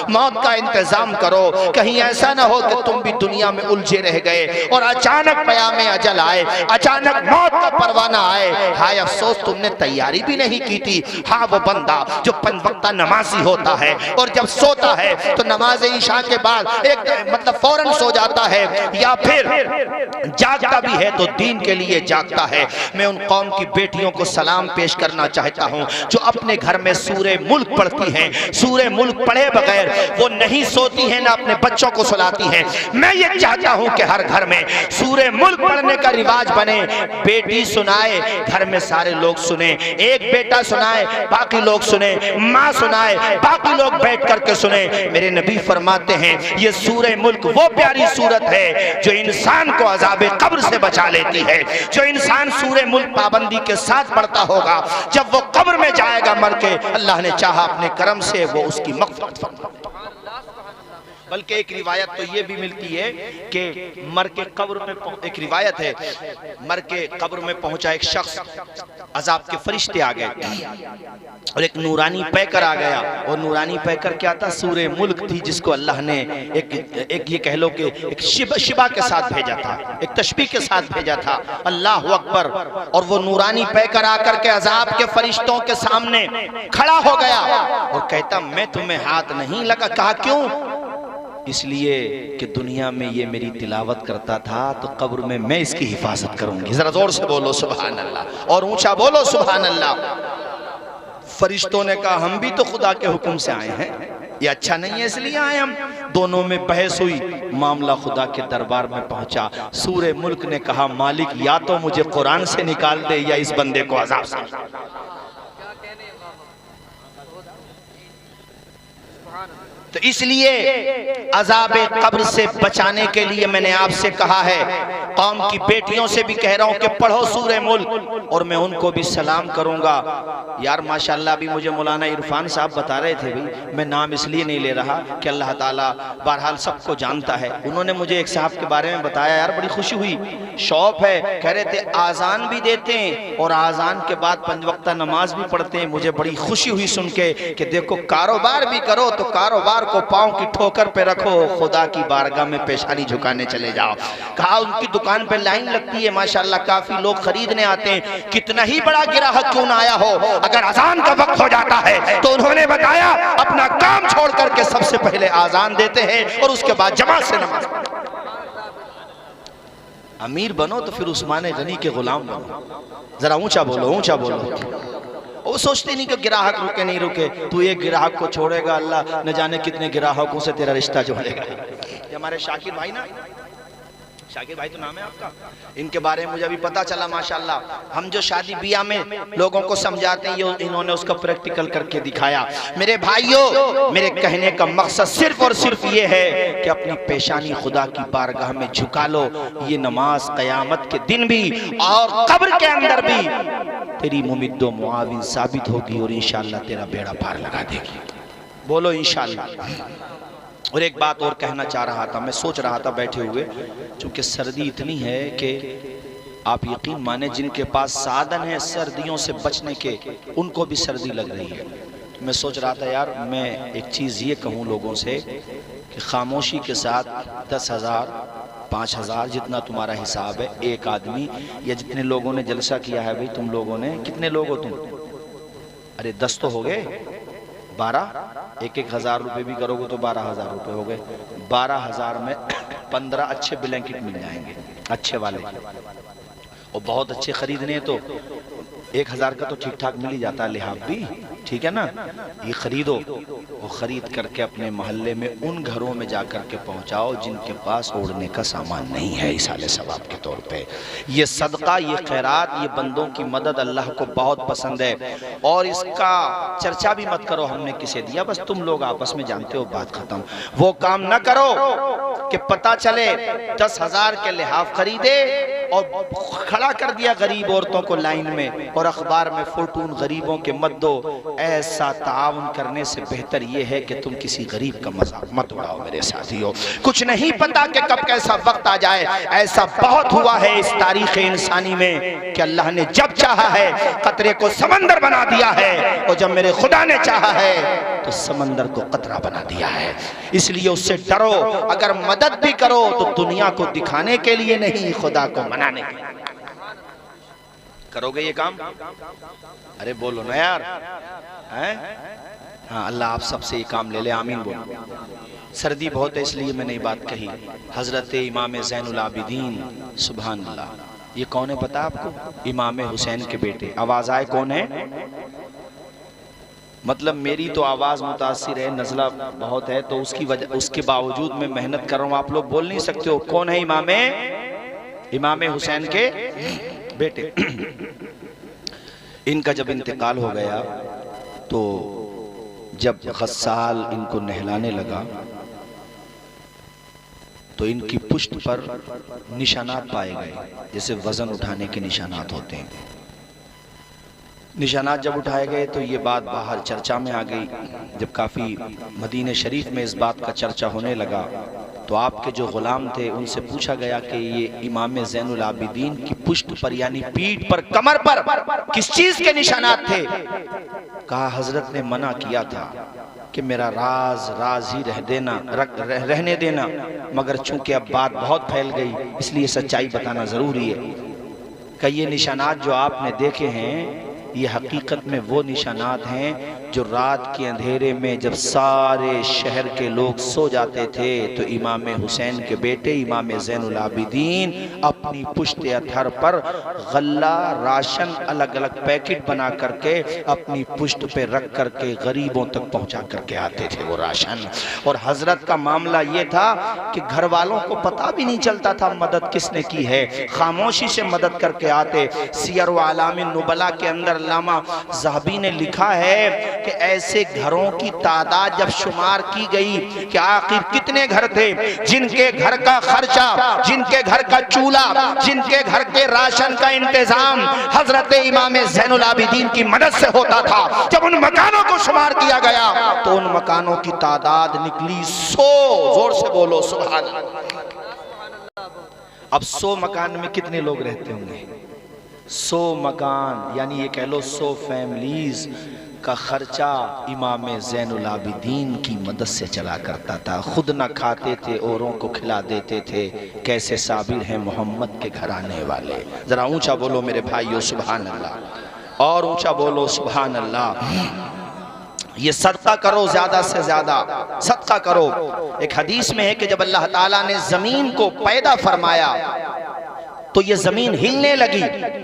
मौत का इंतजाम करो, कहीं ऐसा ना हो कि तुम भी दुनिया में उलझे रह गए और अचानक पयामे अजल आए, अचानक मौत का परवाना आए। हाय अफसोस तुमने तैयारी भी नहीं की थी। हाँ, वो बंदा जो 5 वक्ता नमाजी होता है और जब सोता है तो नमाज ईशा के बाद एक मतलब फौरन सो जाता है, या फिर जागता भी है तो दीन के लिए जागता है। मैं उन कौम की बेटियों को सलाम पेश करना चाहता हूं जो अपने घर में सूरे मुल्क पढ़ती हैं। सूरे मुल्क पढ़े बगैर वो नहीं सोती हैं, ना अपने बच्चों को सुलाती हैं। मैं ये चाहता हूं कि हर घर में सूरे मुल्क पढ़ने का रिवाज बने। बेटी सुनाए, घर में सारे लोग सुने, एक बेटा सुनाए बाकी लोग सुने, माँ सुनाए बाकी लोग बैठ करके सुने। मेरे नबी फरमाते हैं ये सूरे मुल्क वो प्यारी सूरत है जो इंसान को अज़ाबे कब्र से बचा लेती है। जो इंसान सूरे मुल्क पाबंदी के साथ पढ़ता होगा, जब वो कब्र में जाएगा मर के, अल्लाह ने चाहा अपने करम से वो उसकी मग़फ़िरत फरमाए। बल्कि एक रिवायत तो ये भी मिलती है कि मर के कब्र में, एक रिवायत है मर के कब्र में पहुंचा एक शख्स, अजाब के फरिश्ते आ गए और एक नूरानी पैकर आ गया। और नूरानी पैकर क्या था? सूरे मुल्क थी, जिसको अल्लाह ने एक ये कह लो कि एक शिबा के साथ भेजा था, एक तशबीह के साथ भेजा था। अल्लाह अकबर। और वो नूरानी पैकर आकर के अजाब के फरिश्तों के सामने खड़ा हो गया और कहता मैं तुम्हें हाथ नहीं लगा। कहा क्यों? इसलिए कि दुनिया में ये मेरी तिलावत करता था तो कब्र में मैं इसकी हिफाजत करूंगी। जरा जोर से बोलो सुभान अल्लाह और ऊंचा बोलो सुभान अल्लाह। फरिश्तों ने कहा हम भी तो खुदा के हुक्म से आए हैं, ये अच्छा नहीं है इसलिए आए हम। दोनों में बहस हुई, मामला खुदा के दरबार में पहुंचा। सूरे मुल्क ने कहा मालिक या तो मुझे कुरान से निकाल दे या इस बंदे को अज़ाब से। तो इसलिए अज़ाबे कब्र से बचाने के लिए मैंने आपसे कहा है, कौम की बेटियों से भी कह रहा हूं कि पढ़ो सूरे मुल्क, और मैं उनको भी सलाम करूंगा। यार माशाल्लाह अभी मुझे मौलाना इरफान साहब बता रहे थे, भाई मैं नाम इसलिए नहीं ले रहा कि अल्लाह ताला बहरहाल सबको जानता है। उन्होंने मुझे एक साहब के बारे में बताया, यार बड़ी खुशी हुई, शौक है, कह रहे थे आज़ान भी देते हैं और आज़ान के बाद 5 वक्ता नमाज भी पढ़ते हैं। मुझे बड़ी खुशी हुई सुन के कि देखो कारोबार भी करो तो कारोबार को पांव की ठोकर पे रखो, खुदा की बारगाह में पेशानी झुकाने चले जाओ। कहा उनकी दुकान पे लाइन लगती है माशाल्लाह, काफी लोग खरीदने आते हैं। कितना ही बड़ा ग्राहक क्यों ना आया हो, अगर अजान का वक्त हो जाता है तो उन्होंने बताया अपना काम छोड़ करके सबसे पहले आजान देते हैं और उसके बाद जमात से नमाज। अमीर बनो तो फिर उस्मान गनी के गुलाम बनो। जरा ऊंचा बोलो, ऊंचा बोलो। वो सोचते नहीं कि ग्राहक रुके नहीं रुके, तू एक ग्राहक को छोड़ेगा अल्लाह न जाने कितने ग्राहकों से तेरा रिश्ता जोड़ेगा। हमारे शाकिर भाई ना, शाकिर भाई तो नाम है आपका, इनके बारे में मुझे अभी पता चला माशाल्लाह। हम जो शादी बियाह में लोगों को समझाते हैं ये इन्होंने उसका प्रैक्टिकल करके दिखाया। मेरे भाइयों, मेरे कहने का मकसद सिर्फ और सिर्फ ये है कि अपनी पेशानी खुदा की बारगाह में झुका लो। ये नमाज क़यामत के दिन भी और कब्र के अंदर भी तेरी मुमिद्दो मुआविन साबित होगी और इंशाअल्लाह तेरा बेड़ा पार लगा देगी। बोलो इंशाअल्लाह। और एक बात और कहना चाह रहा था, मैं सोच रहा था बैठे हुए, चूंकि सर्दी इतनी है कि आप यकीन माने जिनके पास साधन है सर्दियों से बचने के, उनको भी सर्दी लग रही है। मैं सोच रहा था यार मैं एक चीज़ ये कहूँ लोगों से कि खामोशी के साथ 10,000 5,000 जितना तुम्हारा हिसाब है, एक आदमी या जितने लोगों ने जलसा किया है, भाई तुम लोगों ने कितने लोग हो तुम? अरे 10 तो हो गए, 12, 1-1 हज़ार रुपये भी करोगे तो 12,000 रुपये हो गए। 12,000 में 15 अच्छे ब्लैंकेट मिल जाएंगे, अच्छे वाले, और बहुत अच्छे खरीदने तो 1,000 का तो ठीक ठाक मिल ही जाता है, लिहाफ भी ठीक है ना। ये खरीदो और ख़रीद करके अपने मोहल्ले में उन घरों में जा कर के पहुँचाओ जिनके पास ओढ़ने का सामान नहीं है, इसाले सवाब के तौर पे। ये सदका, ये खैरात, ये बंदों की मदद अल्लाह को बहुत पसंद है। और इसका चर्चा भी मत करो हमने किसे दिया, बस तुम लोग आपस में जानते हो, बात खत्म। वो काम न करो कि पता चले 10,000 के लिहाफ खरीदे और खड़ा कर दिया गरीब औरतों को लाइन में और अखबार में फोटून गरीबों के मत दो। ऐसा ताउन करने से बेहतर ये है कि तुम किसी गरीब का मजाक मत उड़ाओ मेरे साथियों। कुछ नहीं पता कि कब कैसा वक्त आ जाए। ऐसा बहुत हुआ है इस तारीख इंसानी में कि अल्लाह ने जब चाहा है कतरे को समंदर बना दिया है, और जब मेरे खुदा ने चाहा है तो समंदर को कतरा बना दिया है। इसलिए उससे डरो। अगर मदद भी करो तो दुनिया को दिखाने के लिए नहीं, खुदा को मनाने के लिए। करोगे ये काम? अरे बोलो ना यार, हैं? हाँ, अल्लाह आप सबसे ये काम ले ले, आमीन बोलो। सर्दी बहुत है इसलिए मैंने ये बात कही। हजरत इमाम ज़ैनुल आबिदीन, सुभान अल्लाह, ये कौन है पता आपको? इमाम हुसैन के बेटे। आवाज आए कौन है? मतलब मेरी तो आवाज मुतासिर है, नज़ला बहुत है, तो उसकी वजह, उसके बावजूद मैं मेहनत कर रहा हूँ, आप लोग बोल नहीं सकते हो। कौन है? इमाम हुसैन के बेटे। इनका जब इंतकाल हो गया तो जब गस्साल इनको नहलाने लगा तो इनकी पुष्ट पर निशानात पाए गए, जैसे वजन उठाने के निशानात होते हैं। निशानात जब उठाए गए तो ये बात बाहर चर्चा में आ गई। जब काफ़ी मदीने शरीफ में इस बात का चर्चा होने लगा तो आपके जो गुलाम थे उनसे पूछा गया कि ये इमाम ज़ैनुल आबिदीन की पुष्ट पर यानी पीठ पर, कमर पर किस चीज़ के निशानात थे? कहा हजरत ने मना किया था कि मेरा राज ही रहने देना, मगर चूंकि अब बात बहुत फैल गई इसलिए सच्चाई बताना ज़रूरी है। कि ये निशानात जो आपने देखे हैं ये हकीकत में वो निशानात हैं जो रात के अंधेरे में जब सारे शहर के लोग सो जाते थे तो इमाम हुसैन के बेटे इमाम ज़ैनुल आबिदीन अपनी पुश्त अथर पर गल्ला राशन अलग अलग पैकेट बना करके अपनी पुश्त पे रख करके गरीबों तक पहुंचा करके आते थे वो राशन। और हजरत का मामला ये था कि घर वालों को पता भी नहीं चलता था मदद किसने की है, खामोशी से मदद करके आते। सियर व आलामिन नुबला के अंदर अल्लामा ज़हबी ने लिखा है कि ऐसे घरों की तादाद जब शुमार की गई कि आखिर कितने घर थे जिनके घर का खर्चा, जिनके घर का चूल्हा, जिनके घर के राशन का इंतजाम हजरत इमाम ज़ैनुल आबिदीन की मदद से होता था। जब उन मकानों को शुमार किया गया तो उन मकानों की तादाद निकली 100। जोर से बोलो सुभान अल्लाह। अब 100 मकान में कितने लोग रहते होंगे? 100 मकान यानी ये कह लो 100 फैमिलीज का खर्चा इमाम ज़ैनुल आबिदीन की मदद से चला करता था। खुद ना खाते थे, औरों को खिला देते थे। कैसे साबिर हैं मोहम्मद के घराने वाले। जरा ऊंचा बोलो मेरे भाइयों सुभान अल्लाह, और ऊंचा बोलो सुभान अल्लाह। ये सदका करो, ज्यादा से ज्यादा सदका करो। एक हदीस में है कि जब अल्लाह ताला ने जमीन को पैदा फरमाया तो ये जमीन हिलने लगी।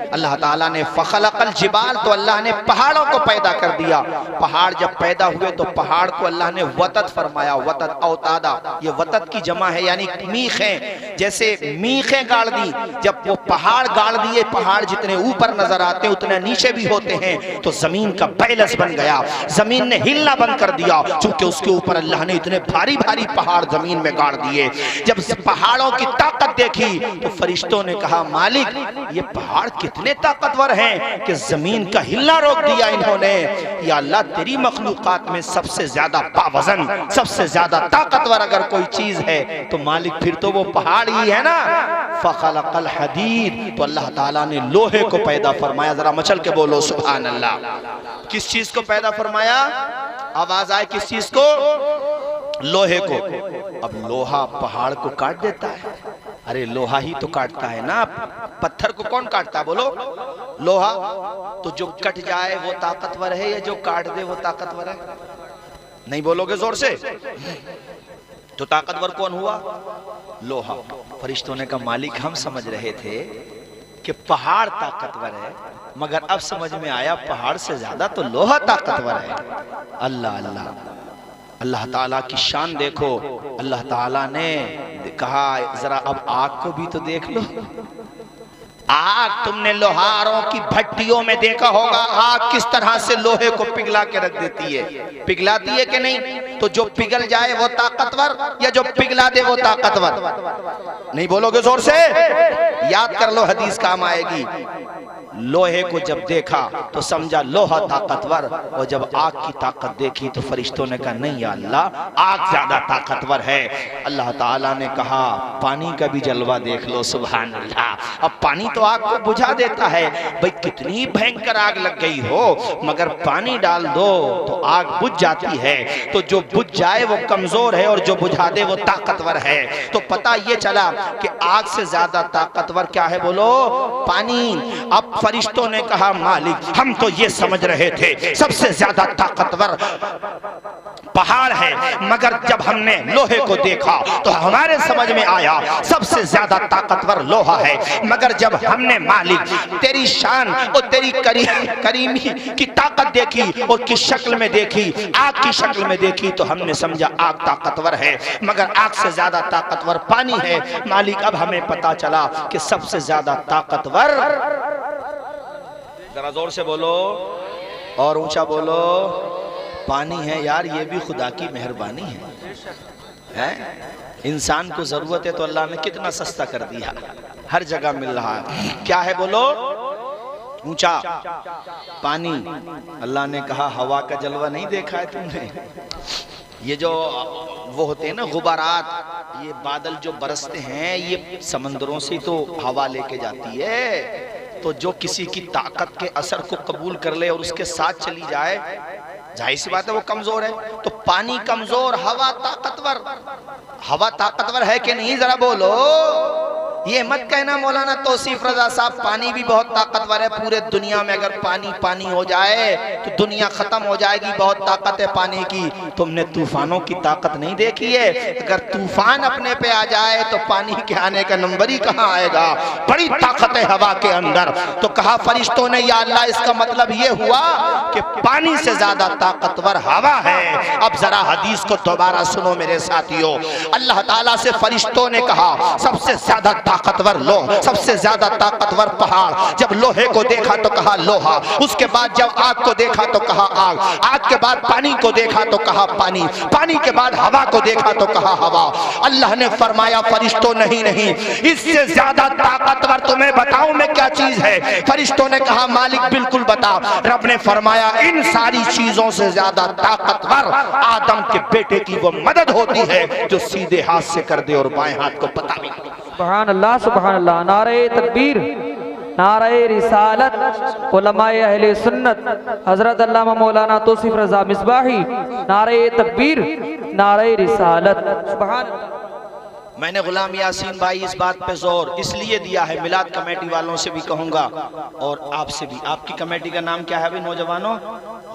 अल्लाह ताला ने फखलकल जिबाल, तो अल्लाह ने पहाड़ों को पैदा कर दिया। पहाड़ जब पैदा हुए तो पहाड़ को अल्लाह ने वतद फरमाया। वतद औतादा, ये वतद की जमा है यानी मीखें, जैसे मीखें गाड़ दी। जब वो पहाड़ गाड़ दिए, पहाड़ जितने ऊपर नजर आते हैं उतने नीचे भी होते हैं, तो जमीन का बैलेंस बन गया। जमीन ने हिलना बंद कर दिया चूंकि उसके ऊपर अल्लाह ने इतने भारी भारी पहाड़ जमीन में गाड़ दिए। जब पहाड़ों की ताकत देखी तो फरिश्तों ने कहा मालिक ये पहाड़ कितने ताकतवर हैं कि जमीन का हिलना रोक दिया इन्होंने। या अल्लाह तेरी मखलूकात में सबसे ज्यादा पावजन, सबसे ज्यादा ताकतवर अगर कोई चीज है तो मालिक फिर तो वो पहाड़ ही है ना। फखलकल हदीद, तो अल्लाह ताला ने लोहे को पैदा फरमाया। जरा मचल के बोलो सुभान अल्लाह। किस चीज को पैदा फरमाया? आवाज आए किस चीज को? लोहे को। अब लोहा पहाड़ को काट देता है? अरे लोहा ही तो काटता है ना। पत्थर को कौन काटता है बोलो? लोहा। तो जो कट जाए वो ताकतवर है या जो काट दे वो ताकतवर है? नहीं बोलोगे जोर से? तो ताकतवर कौन हुआ? लोहा। फरिश्तों ने कहा मालिक हम समझ रहे थे कि पहाड़ ताकतवर है, मगर अब समझ में आया पहाड़ से ज्यादा तो लोहा ताकतवर है। अल्लाह अल्लाह, अल्लाह ताला की शान देखो। अल्लाह ताला ने कहा जरा अब आग को भी तो देख लो। आग तुमने लोहारों की भट्टियों में देखा होगा, आग किस तरह से लोहे को पिघला के रख देती है। पिघलाती है कि नहीं? तो जो पिघल जाए वो ताकतवर या जो पिघला दे वो ताकतवर? नहीं बोलोगे जोर से? याद कर लो, हदीस काम आएगी। लोहे को जब देखा तो समझा लोहा ताकतवर, और जब आग की ताकत देखी तो फरिश्तों ने कहा नहीं या अल्लाह आग ज्यादा ताकतवर है। अल्लाह ताला ने कहा पानी का भी जलवा देख लो, सुभान अल्लाह। अब पानी तो आग को बुझा देता है, भाई कितनी भयंकर आग लग गई हो मगर पानी डाल दो तो आग बुझ जाती है। तो जो बुझ जाए वो कमजोर है और जो बुझा दे वो ताकतवर है। तो पता ये चला कि आग से ज्यादा ताकतवर क्या है, बोलो पानी। अब फरिश्तों ने कहा मालिक हम तो ये समझ रहे थे सबसे ज्यादा ताकतवर पहाड़ है, मगर जब हमने लोहे को देखा तो हमारे समझ में आया सबसे ज्यादा ताकतवर लोहा है। मगर जब हमने मालिक तेरी शान और तेरी करीमी की ताकत देखी और किस शक्ल में देखी, आग की शक्ल में देखी, तो हमने समझा आग ताकतवर है, मगर आग से ज्यादा ताकतवर पानी है। मालिक अब हमें पता चला कि सबसे ज्यादा ताकतवर, जरा जोर से बोलो और ऊंचा बोलो, पानी है। यार ये भी खुदा की मेहरबानी है। इंसान को जरूरत है तो अल्लाह ने कितना सस्ता कर दिया, हर जगह मिल रहा है। क्या है बोलो, ऊंचा पानी। अल्लाह ने कहा हवा का जलवा नहीं देखा है तुमने? ये जो वो होते हैं ना गुबारात, ये बादल जो बरसते हैं ये समंदरों से तो हवा लेके जाती है। तो जो किसी की ताकत के असर को कबूल कर ले और उसके साथ चली जाए, जाहिर सी बात है वो कमजोर है। तो पानी कमजोर, हवा ताकतवर। हवा ताकतवर है कि नहीं जरा बोलो। ये मत कहना मौलाना तौसीफ रजा साहब पानी भी बहुत ताकतवर है। पूरे दुनिया में अगर पानी पानी हो जाए तो दुनिया खत्म हो जाएगी, बहुत ताकत है पानी की। तुमने तूफानों की ताकत नहीं देखी है? अगर तूफान अपने पे आ जाए तो पानी के आने का नंबर ही कहाँ आएगा। बड़ी ताकत है हवा के अंदर। तो कहा फरिश्तों ने या अल्लाह इसका मतलब ये हुआ कि पानी से ज्यादा ताकतवर हवा है। अब जरा हदीस को दोबारा सुनो मेरे साथियों। अल्लाह ताला से फरिश्तों ने कहा सबसे ज्यादा ताकतवर लोहा, सबसे ज्यादा ताकतवर पहाड़। जब लोहे को देखा तो कहा लोहा, उसके बाद जब आग को देखा तो कहा आग, आग के बाद पानी को देखा तो कहा पानी, पानी के बाद हवा को देखा तो कहा हवा। अल्लाह ने फरमाया फरिश्तों नहीं नहीं, इससे ज्यादा ताकतवर तुम्हें बताऊं मैं क्या चीज है? फरिश्तों ने कहा मालिक बिल्कुल बता। रब ने फरमाया इन सारी चीजों से ज्यादा ताकतवर आदम के बेटे की वो मदद होती है जो सीधे हाथ से कर दे और बाएं हाथ को पता भी। सुभान अल्लाह सुभान अल्लाह। नारे तकबीर, नारे रिसालत, उलमाए अहले सुन्नत हजरत अल्लामा मौलाना तौसीफ रजा मिसबाही, नारे तकबीर, नारे रिसालत। सुभान अल्लाह। मैंने गुलाम यासीन भाई इस बात पे जोर इसलिए दिया है, मिलाद कमेटी वालों से भी कहूंगा और आपसे भी। आपकी कमेटी का नाम क्या है भाई नौजवानों?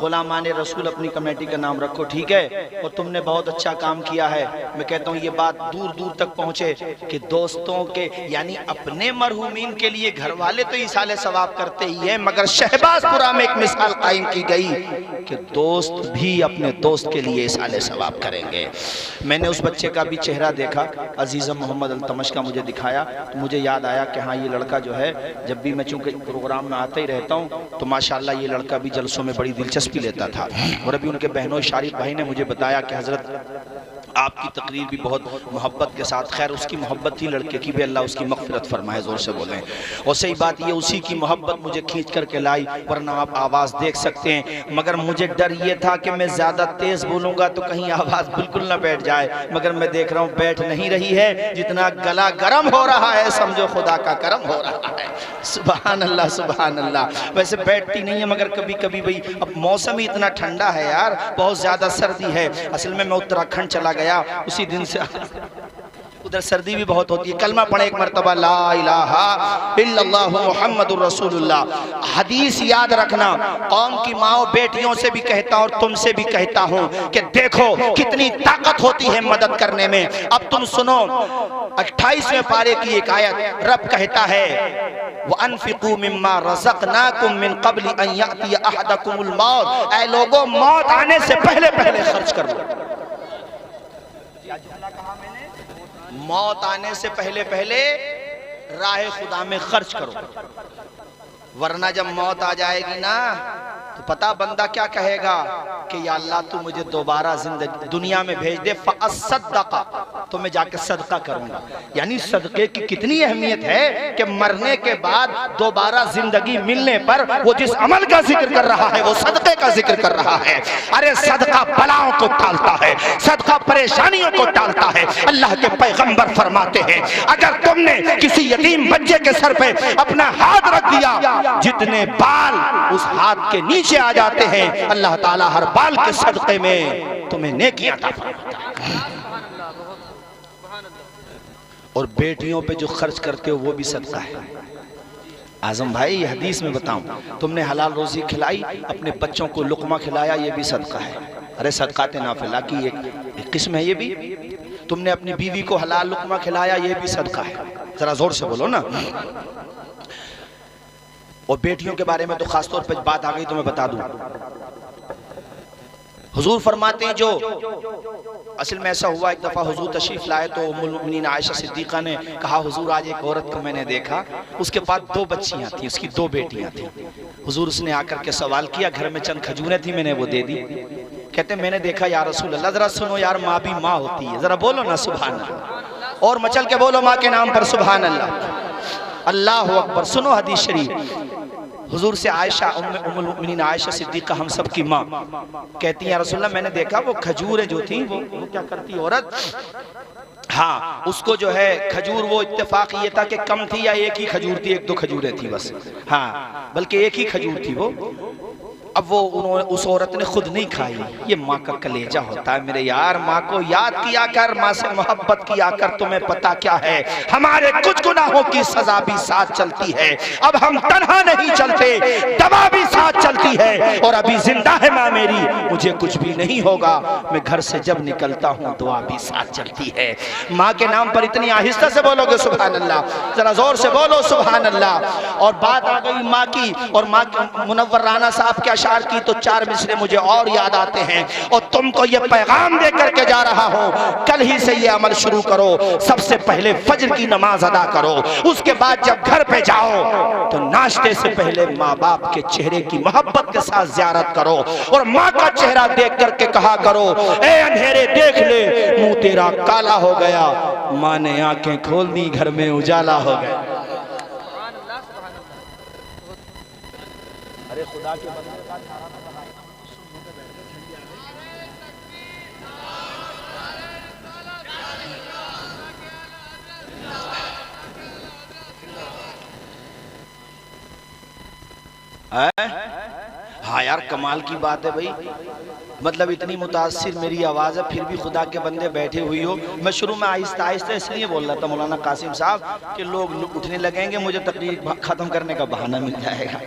गुलामान रसूल अपनी कमेटी का नाम रखो, ठीक है? और तुमने बहुत अच्छा काम किया है। मैं कहता हूँ ये बात दूर दूर तक पहुँचे कि दोस्तों के यानी अपने मरहूमीन के लिए घर वाले तो इसाले सवाब करते ही है, मगर शहबाजपुरा में एक मिसाल कायम की गई कि दोस्त भी अपने दोस्त के लिए इसाले सवाब करेंगे। मैंने उस बच्चे का भी चेहरा देखा, अजीज़म मोहम्मद अल्तमश का मुझे दिखाया तो मुझे याद आया कि हाँ ये लड़का जो है, जब भी मैं चूँकि प्रोग्राम में आता ही रहता हूँ तो माशाल्लाह ये लड़का भी जलसों में बड़ी दिलचस्पी लेता था। और अभी उनके बहनों शारिफ भाई ने मुझे बताया कि हज़रत आपकी तकरीर भी बहुत मोहब्बत के साथ, खैर उसकी मोहब्बत थी लड़के की भी, अल्लाह उसकी मग़फ़िरत फरमाए, ज़ोर से बोलें। और सही बात ये उसी की मोहब्बत मुझे खींच करके लाई, वरना आप आवाज़ देख सकते हैं। मगर मुझे डर ये था कि मैं ज़्यादा तेज़ बोलूँगा तो कहीं आवाज़ बिल्कुल ना बैठ जाए, मगर मैं देख रहा हूँ बैठ नहीं रही है। जितना गला गर्म हो रहा है समझो खुदा का करम हो रहा है। सुभान अल्लाह सुभान अल्लाह। वैसे बैठती नहीं है मगर कभी कभी भाई अब मौसम ही इतना ठंडा है यार, बहुत ज़्यादा सर्दी है। असल में मैं उत्तराखंड चला गया उसी दिन से, उधर सर्दी भी बहुत होती है। कलमा पढ़े एक मरतबा ला इलाहा इल्लल्लाह मुहम्मदुर रसूलुल्लाह। हदीस याद रखना, कौम की माओ बेटियों से भी कहता और तुमसे भी कहता हूँ कि देखो कितनी ताकत होती है मदद करने में। अब तुम सुनो 28वें पारे की एक आयत, रब कहता है वअन्फिकू मिम्मा रज़क़नाकुम मिन क़ब्ल अन यातिया अहदकुमुल मौत। ऐ लोगों मौत आने से पहले पहले खर्च कर लो। मौत आने से पहले पहले राह खुदा में खर्च करो, वरना जब मौत आ जाएगी ना तो पता बंदा क्या कहेगा कि या अल्लाह तू मुझे दोबारा जिंदगी दुनिया में भेज दे, फ़अस्सद्दक़, तो मैं जाके सदका करूंगा। यानी सदके की कितनी अहमियत है कि मरने के बाद दोबारा जिंदगी मिलने पर वो जिस अमल का जिक्र कर रहा है वो सदके का जिक्र कर रहा है। अरे सदका बलाओं को टालता है, सदका परेशानियों को टालता है। अल्लाह के पैगंबर फरमाते हैं अगर तुमने किसी यतीम बच्चे के सर पे अपना हाथ रख दिया, जितने बाल उस हाथ के नीचे आ जाते हैं अल्लाह ताला हर बाल के सदके में तुम्हें नेकियां अता फरमाता है। और बेटियों पे जो खर्च करते हो वो भी सदका है। आजम भाई हदीस में बताऊं, तुमने हलाल रोजी खिलाई, अपने बच्चों को लुकमा खिलाया, ये भी सदका है। अरे सदकाते नाफिला की एक किस्म है ये भी। तुमने अपनी बीवी को हलाल लुकमा खिलाया, ये भी सदका है। जरा जोर से बोलो ना। और बेटियों के बारे में तो खासतौर पर बात आ गई तो मैं बता दूं, हुजूर फरमाते हैं जो असल में ऐसा हुआ, एक दफा हुजूर तशरीफ लाए तो उम्मुल मोमिनीन आयशा सिद्दीका ने कहा हुजूर आज एक औरत को मैंने देखा, उसके पास 2 बच्चियां थी, उसकी 2 बेटियां थी। हुजूर उसने आकर के सवाल किया, घर में चंद खजूरें थी, मैंने वो दे दी। कहते मैंने देखा या रसूल अल्लाह, जरा सुनो यार, माँ भी माँ होती है, जरा बोलो ना सुभान अल्लाह, और मचल के बोलो माँ के नाम पर सुभान अल्लाह, अल्लाह अकबर। सुनो हदीस शरीफ, हुजूर से आयशा उम्मुल मोमिनीन आयशा सिद्दीका हम सब की माँ कहती हैं रसूलल्लाह मैंने देखा वो खजूरें जो थी वो क्या करती औरत, हाँ उसको जो है खजूर, वो इत्तेफाक ये था कि कम थी या एक ही खजूर थी, 1-2 खजूरें थी बस, हाँ बल्कि एक ही खजूर थी वो। अब वो उस औरत ने खुद नहीं खाई। ये माँ का कलेजा होता है मेरे यार, माँ को याद किया कर, माँ से मोहब्बत किया कर। तुम्हें पता क्या है, हमारे कुछ गुनाहों की सजा भी साथ चलती है। अब हम तन्हा नहीं चलते, दवा भी साथ चलती है, और अभी जिंदा है माँ मेरी, मुझे कुछ भी नहीं होगा। मैं घर से जब निकलता हूँ दुआ भी साथ चलती है। माँ के नाम पर इतनी आहिस्ता से बोलोगे सुभान अल्लाह, जरा जोर से बोलो सुभान अल्लाह। और बात आ गई माँ की, और माँ मुनव्वर राना साहब के अशार की, तो 4 मिसरे मुझे और याद आते हैं। और तुमको ये पैगाम दे करके जा रहा हूं, कल ही से ये अमल शुरू करो। सबसे पहले फज्र की नमाज अदा करो, उसके बाद जब घर पे जाओ तो नाश्ते से पहले माँ बाप के चेहरे की मोहब्बत के साथ ज़ियारत करो, और माँ का चेहरा देख करके कहा करो, ए अंधेरे देख ले मुंह तेरा काला हो गया, माँ ने आंखें खोल दी घर में उजाला हो गया। अरे खुदा के बंदे का हाँ यार कमाल की बात है भाई, मतलब इतनी मुतासिर मेरी आवाज़ है फिर भी खुदा के बंदे बैठे हुई हो। मैं शुरू में आहिस्ता आहिस्ता इसलिए बोल रहा था मौलाना कासिम साहब कि लोग उठने लगेंगे, मुझे तकरीर ख़त्म करने का बहाना मिल जाएगा,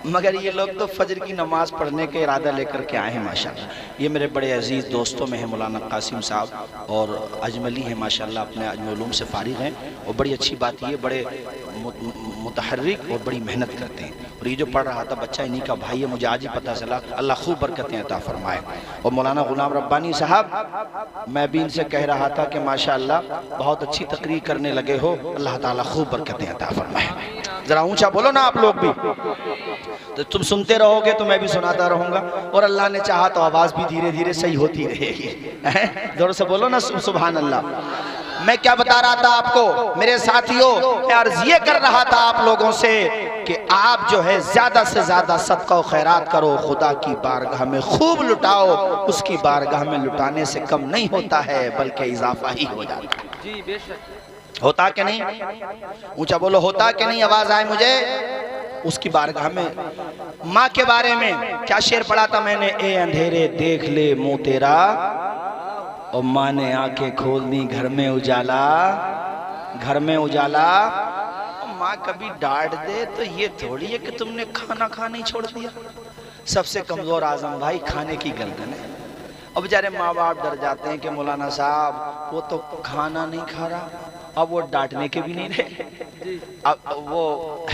मगर ये लोग तो फजर की नमाज़ पढ़ने के इरादा लेकर के आए हैं माशाल्लाह। ये मेरे बड़े अजीज़ दोस्तों में है मौलाना कासिम साहब और अजमली हैं माशाल्लाह, अपने अजमलूम से फारिग हैं, और बड़ी अच्छी बात ये बड़े मुतहर्रिक और बड़ी मेहनत करते हैं। और ये जो पढ़ रहा था बच्चा इन्हीं का भाई है, मुझे आज ही पता चला, अल्लाह खूब बरकतें अता फरमाए। और मौलाना गुलाम रब्बानी साहब, मैं भी इनसे कह रहा था कि माशाल्लाह बहुत अच्छी तकरीर करने लगे हो, अल्लाह ताला खूब बरकतें अता फरमाए। जरा ऊंचा बोलो ना आप लोग भी, तो तुम सुनते रहोगे तो मैं भी सुनाता रहूंगा, और अल्लाह ने चाहा तो आवाज़ भी धीरे धीरे सही होती रहेगी। जोर से बोलो ना सुभान अल्लाह। मैं क्या बता रहा था आपको मेरे साथियों, मैं अर्ज ये कर रहा था आप लोगों से कि आप जो है ज्यादा से ज्यादा सदका और खैरात करो, खुदा की बारगाह में खूब लुटाओ, उसकी बारगाह में लुटाने से कम नहीं होता है बल्कि इजाफा ही हो जाता है। जी बेशक होता कि नहीं, ऊंचा बोलो होता कि नहीं, आवाज आए मुझे। उसकी बारगाह में माँ के बारे में क्या शेर पढ़ा था मैंने, ए अंधेरे देख ले मुंह तेरा, और माँ ने आंखें खोल दी घर में उजाला, घर में उजाला। माँ कभी डांट दे तो ये थोड़ी है कि तुमने खाना खाना ही छोड़ दिया। सबसे कमजोर आजम भाई खाने की गर्दन है। अब बेचारे माँ बाप डर जाते हैं कि मौलाना साहब वो तो खाना नहीं खा रहा, अब वो डांटने के भी नहीं रहे। अब वो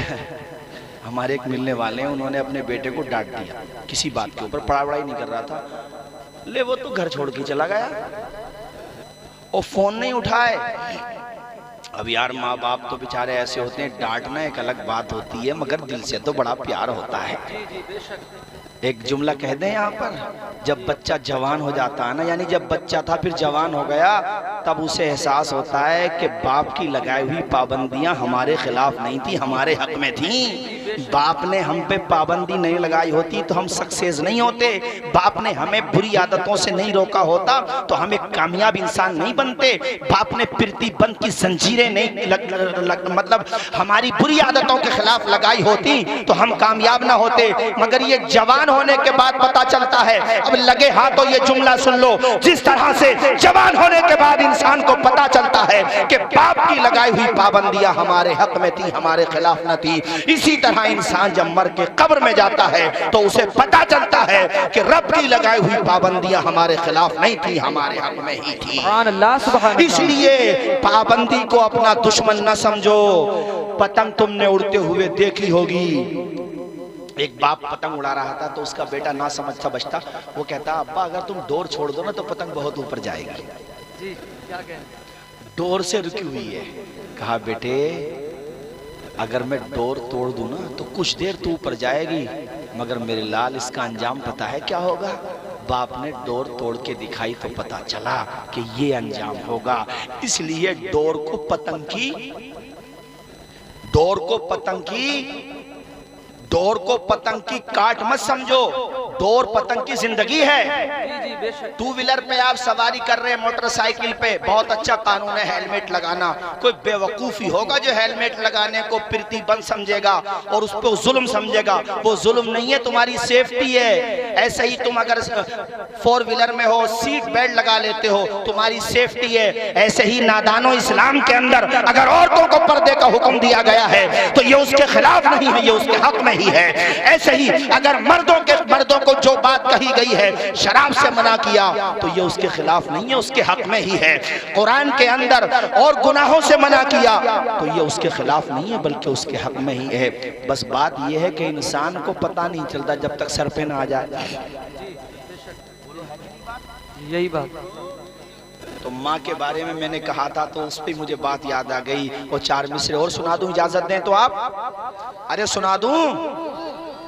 हमारे एक मिलने वाले हैं, उन्होंने अपने बेटे को डांट दिया किसी बात के ऊपर, पढ़ाई नहीं कर रहा था, ले वो तो घर छोड़ के चला गया और फोन नहीं उठाए। अब यार माँ बाप तो बेचारे ऐसे होते हैं, डांटना एक अलग बात होती है मगर दिल से तो बड़ा प्यार होता है। एक जुमला कह दें यहाँ पर, जब बच्चा जवान हो जाता है ना, यानी जब बच्चा था फिर जवान हो गया, तब उसे एहसास होता है कि बाप की लगाई हुई पाबंदियां हमारे खिलाफ नहीं थी, हमारे हक में थी। बाप ने हम पे पाबंदी नहीं लगाई होती तो हम सक्सेस नहीं होते, बाप ने हमें बुरी आदतों से नहीं रोका होता तो हम एक कामयाब इंसान नहीं बनते, बाप ने प्रतिबंध की जंजीरें नहीं मतलब हमारी बुरी आदतों के खिलाफ लगाई होती तो हम कामयाब ना होते। मगर ये जवान होने के बाद पता चलता है, अब लगे हाथों ये जुमला सुन लो, जिस तरह से जवान होने के बाद इंसान को पता चलता है कि बाप की लगाई हुई पाबंदियां हमारे हक में थी, हमारे खिलाफ न थी, इसी तरह इंसान जब मर के कब्र में जाता है तो उसे पता चलता है कि रब की लगाई हुई पाबंदियां हमारे खिलाफ नहीं थी, हमारे हक में ही थी। इसलिए पाबंदी को अपना दुश्मन न समझो। पतंग तुमने उड़ते हुए देखी होगी, एक बाप पतंग उड़ा रहा था तो उसका बेटा ना समझता बचता वो कहता, अब्बा अगर तुम डोर छोड़ दो ना तो पतंग बहुत ऊपर जाएगी। जी, क्या कहें? डोर से रुकी हुई है। कहा, बेटे अगर मैं डोर तोड़ दूं ना तो कुछ देर तो ऊपर जाएगी, मगर मेरे लाल इसका अंजाम पता है क्या होगा? बाप ने डोर तोड़ के दिखाई तो पता चला कि ये अंजाम होगा। इसलिए डोर को पतंग की काट मत समझो, डोर पतंग की जिंदगी है। टू व्हीलर पे आप सवारी कर रहे हैं, मोटरसाइकिल पे, बहुत अच्छा कानून है हेलमेट लगाना। कोई बेवकूफी होगा जो हेलमेट लगाने को प्रतिबंध समझेगा और उस पर जुल्म समझेगा। वो जुल्म नहीं है, तुम्हारी सेफ्टी है। ऐसे ही तुम अगर फोर व्हीलर में हो, सीट बेल्ट लगा लेते हो, तुम्हारी सेफ्टी है। ऐसे ही नादानो इस्लाम के अंदर अगर औरतों को पर्दे का हुक्म दिया गया है तो ये उसके खिलाफ नहीं है, ये उसके हक में ही है। ऐसे ही अगर मर्दों को जो बात कही गई है, शराब से मना किया तो ये उसके खिलाफ नहीं है, उसके हक में ही है। कुरान के अंदर और गुनाहों से मना किया तो ये उसके खिलाफ नहीं है, बल्कि उसके हक में ही है। बस बात ये है कि इंसान को पता नहीं चलता जब तक सर पे ना आ जाए। यही बात। तो माँ के बारे में मैंने कहा था तो उस पर मुझे बात याद आ गई। और 4 मिसरे और सुना दूं, इजाजत दें तो आप? अरे सुना दूं?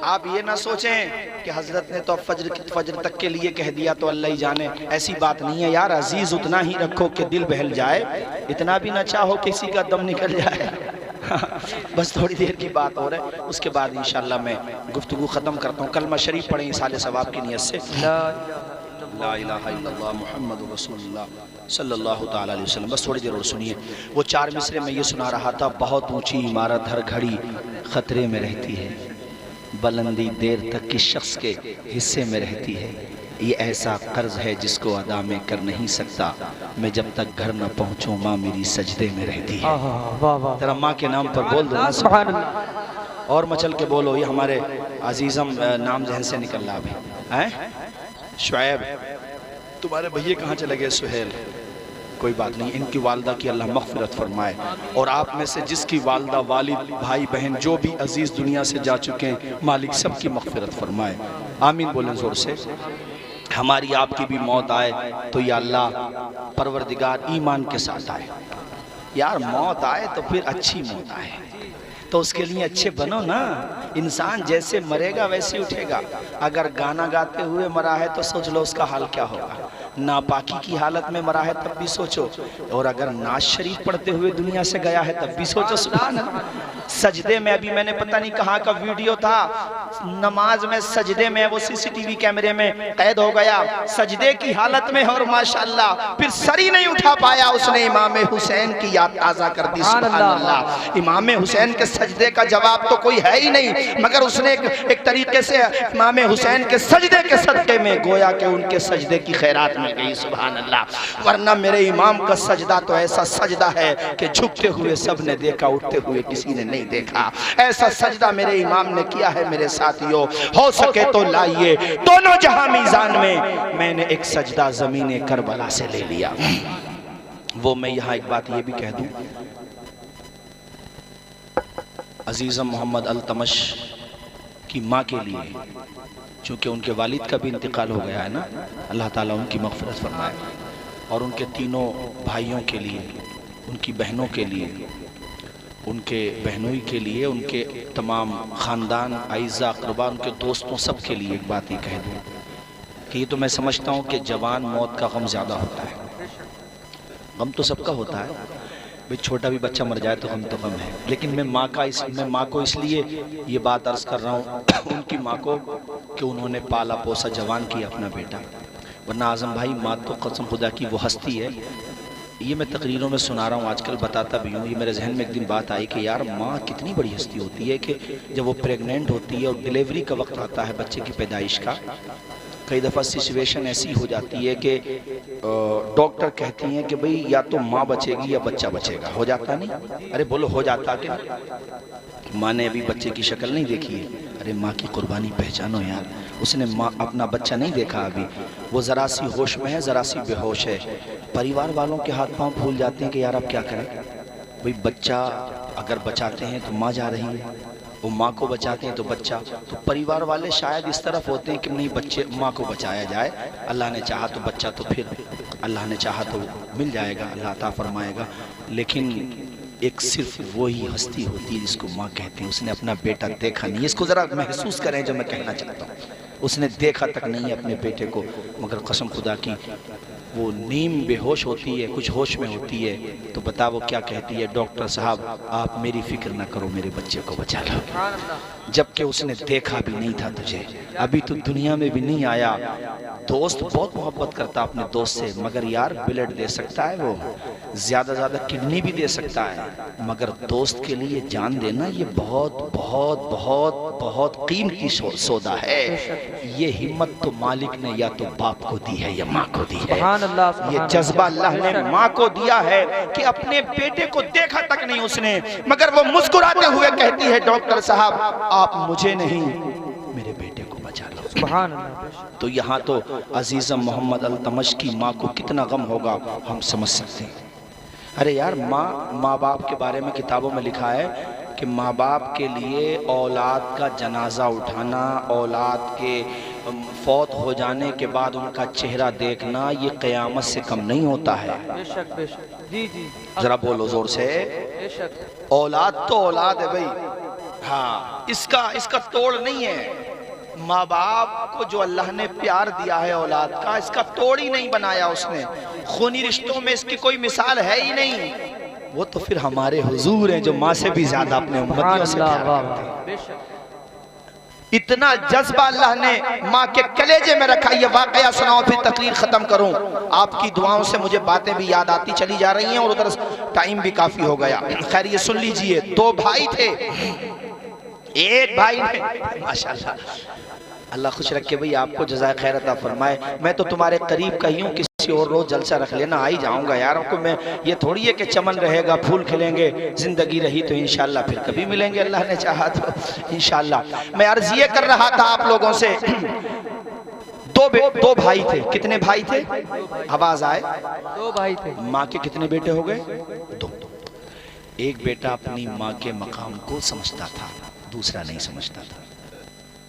आप ये ना सोचें कि हजरत ने तो फजर तक के लिए कह दिया तो अल्लाह ही जाने, ऐसी बात नहीं है यार। अजीज उतना ही रखो कि दिल बहल जाए, इतना भी ना चाहो किसी का दम निकल जाए। बस थोड़ी देर की बात हो रही है, उसके बाद इंशाल्लाह मैं गुफ्तगू ख़त्म करता हूँ। कलमा शरीफ पढ़ें इसाले सवाब की नियत से। ला इलाहा इल्लल्लाह मुहम्मदुर रसूलुल्लाह सल्लल्लाहु तआला अलैहि वसल्लम। बस थोड़ी देर और सुनिए। वो 4 मिसरे में ये सुना रहा था, बहुत ऊंची इमारत हर घड़ी खतरे में रहती है, बुलंदी देर तक किस शख्स के हिस्से में रहती है। ये ऐसा कर्ज है जिसको अदा में कर नहीं सकता, मैं जब तक घर न पहुंचूं माँ मेरी सजदे में रहती है। तेरा माँ के नाम पर बोल दो सुभान अल्लाह, और मचल के बोलो। ये हमारे अजीज़म नाम जहन से निकल रहा अभी है। शुएब, तुम्हारे भैया कहाँ चले गए? सुहेल, कोई बात नहीं, इनकी वालदा की अल्लाह मग़फ़िरत फरमाए। और आप में से जिसकी वालदा, वालिद, भाई बहन जो भी अजीज़ दुनिया से जा चुके हैं, मालिक सब की मग़फ़िरत फरमाए। आमीन बोलें ज़ोर से। हमारी आपकी भी मौत आए तो या अल्लाह परवरदिगार ईमान के साथ आए। यार मौत आए तो फिर अच्छी मौत आए, तो उसके लिए अच्छे बनो ना। इंसान जैसे मरेगा वैसे उठेगा। अगर गाना गाते हुए मरा है तो सोच लो उसका हाल क्या होगा। नापाकी की हालत में मरा है तब भी सोचो, और अगर नाज शरीफ पढ़ते हुए दुनिया से गया है तब भी सोचो। सुभान अल्लाह। सजदे में, अभी मैंने पता नहीं कहाँ का वीडियो था, नमाज में सजदे में, वो सीसीटीवी कैमरे में कैद हो गया, सजदे की हालत में, और माशाअल्लाह फिर सर ही नहीं उठा पाया उसने। इमाम हुसैन की याद ताज़ा कर दी। सुभान अल्लाह। इमाम हुसैन के सजदे का जवाब तो कोई है ही नहीं, मगर उसने एक तरीके से इमाम हुसैन के सजदे के सदक़े में गोया कि उनके सजदे की खैरात मिल गई। सुभान अल्लाह। वरना मेरे इमाम का सजदा तो ऐसा सजदा है कि झुकते हुए सब ने देखा, उठते हुए किसी ने नहीं देखा। ऐसा सजदा मेरे इमाम ने किया है। मेरे साथियों, हो सके तो लाइए दोनों जहां मीज़ान में। मैंने एक सजदा ज़मीने करबला से ले लिया। वो मैं यहाँ एक बात ये भी कह दूं, अजीज़म मोहम्मद अल्तमश की माँ के लिए, चूँकि उनके वालिद का भी इंतकाल हो गया है ना, अल्लाह ताला उनकी मग़फ़िरत फरमाए। और उनके तीनों भाइयों के लिए, उनकी बहनों के लिए, उनके बहनोई के लिए, उनके तमाम ख़ानदान, आइज़ा, अक़रबा, उनके दोस्तों, सब के लिए एक बात ये कह दूँ कि ये तो मैं समझता हूँ कि जवान मौत का गम ज़्यादा होता है। गम तो सबका होता है भाई, छोटा भी बच्चा मर जाए तो गम है, लेकिन मैं माँ को इसलिए ये बात अर्ज़ कर रहा हूँ उनकी माँ को कि उन्होंने पाला पोसा, जवान किया अपना बेटा। वरना आज़म भाई, माँ तो कसम खुदा की वो हस्ती है। ये मैं तकरीरों में सुना रहा हूँ, आजकल बताता भी हूँ। ये मेरे जहन में एक दिन बात आई कि यार माँ कितनी बड़ी हस्ती होती है कि जब वो प्रेग्नेंट होती है और डिलीवरी का वक्त आता है बच्चे की पैदाइश का, कई दफ़ा सिचुएशन ऐसी हो जाती है कि डॉक्टर कहती हैं कि भाई या तो माँ बचेगी या बच्चा बचेगा। हो जाता नहीं? अरे बोलो, हो जाता क्या? माँ ने अभी बच्चे की शक्ल नहीं देखी है। अरे माँ की कुर्बानी पहचानो यार। उसने माँ अपना बच्चा नहीं देखा अभी, वो ज़रा सी होश में है, ज़रा सी बेहोश है। परिवार वालों के हाथ पांव फूल जाते हैं कि यार अब क्या करें भाई। बच्चा अगर बचाते हैं तो माँ जा रही है, वो माँ को बचाते हैं तो बच्चा। तो परिवार वाले शायद इस तरफ होते हैं कि नहीं, बच्चे माँ को बचाया जाए, अल्लाह ने चाहा तो बच्चा तो फिर अल्लाह ने चाहा तो मिल जाएगा, अल्लाह अता फरमाएगा। लेकिन एक सिर्फ वही हस्ती होती है जिसको माँ कहते हैं। उसने अपना बेटा देखा नहीं, इसको ज़रा महसूस करें जो मैं कहना चाहता हूँ। उसने देखा तक नहीं है अपने बेटे को, मगर कसम खुदा की वो नीम बेहोश होती है, कुछ होश में होती है तो बता वो क्या कहती है, डॉक्टर साहब आप मेरी फिक्र ना करो, मेरे बच्चे को बचा लो। जबकि उसने देखा भी नहीं था तुझे, अभी तो दुनिया में भी नहीं आया। दोस्त बहुत मोहब्बत करता अपने दोस्त से, मगर यार ब्लड दे सकता है वो, ज़्यादा ज़्यादा किडनी भी दे सकता है, मगर दोस्त के लिए जान देना ये बहुत बहुत बहुत बहुत कीमती सौदा है। ये हिम्मत तो मालिक ने या तो बाप को दी है या माँ को दी है। ये जज्बा अल्लाह ने माँ को दिया है कि अपने बेटे को देखा तक नहीं उसने, मगर वो मुस्कुराते हुए कहती है डॉक्टर साहब आप मुझे नहीं मेरे बेटे को बचा लो। सुभान अल्लाह। तो यहाँ तो अजीज़म मोहम्मद अल्तमश की माँ को कितना गम होगा हम समझ सकते हैं। अरे यार माँ बाप के बारे में किताबों में लिखा है कि माँ बाप के लिए औलाद का जनाजा उठाना, औलाद के फौत हो जाने के बाद उनका चेहरा देखना, ये क़यामत से कम नहीं होता है। बेशक बेशक। जी जी, जरा बोलो जोर से। बेशक। औलाद तो औलाद है भाई, हाँ, इसका तोड़ नहीं है। माँ बाप को जो अल्लाह ने प्यार दिया है औलाद का, इसका तोड़ ही नहीं बनाया उसने। खूनी रिश्तों में इसकी कोई मिसाल है ही नहीं। वो तो फिर हमारे हुजूर हैं जो माँ से भी ज्यादा अपने उम्मतियों से प्यार करते हैं। इतना जज्बा अल्लाह ने माँ के कलेजे में रखा। ये वाकया सुनाओ फिर तकरीर खत्म करूं। आपकी दुआओं से मुझे बातें भी याद आती चली जा रही हैं और उधर टाइम भी काफी हो गया। खैर ये सुन लीजिए, दो भाई थे। एक भाई ने माशाल्लाह, अल्लाह खुश रखे भाई, आपको जज़ाए खैर अता फरमाए। मैं तो तुम्हारे करीब का ही हूँ, किसी और रोज जलसा रख लेना, आ ही जाऊँगा यार। आपको मैं ये थोड़ी है कि चमन रहेगा, फूल खिलेंगे, ज़िंदगी रही तो इंशाल्लाह फिर कभी मिलेंगे, अल्लाह ने चाहा तो इंशाल्लाह। मैं अर्ज़ ये कर रहा था आप लोगों से, दो भाई थे। कितने भाई थे? आवाज़ आए। दो भाई थे। माँ के कितने बेटे हो गए? दो। एक बेटा अपनी माँ के मकाम को समझता था, दूसरा नहीं समझता था।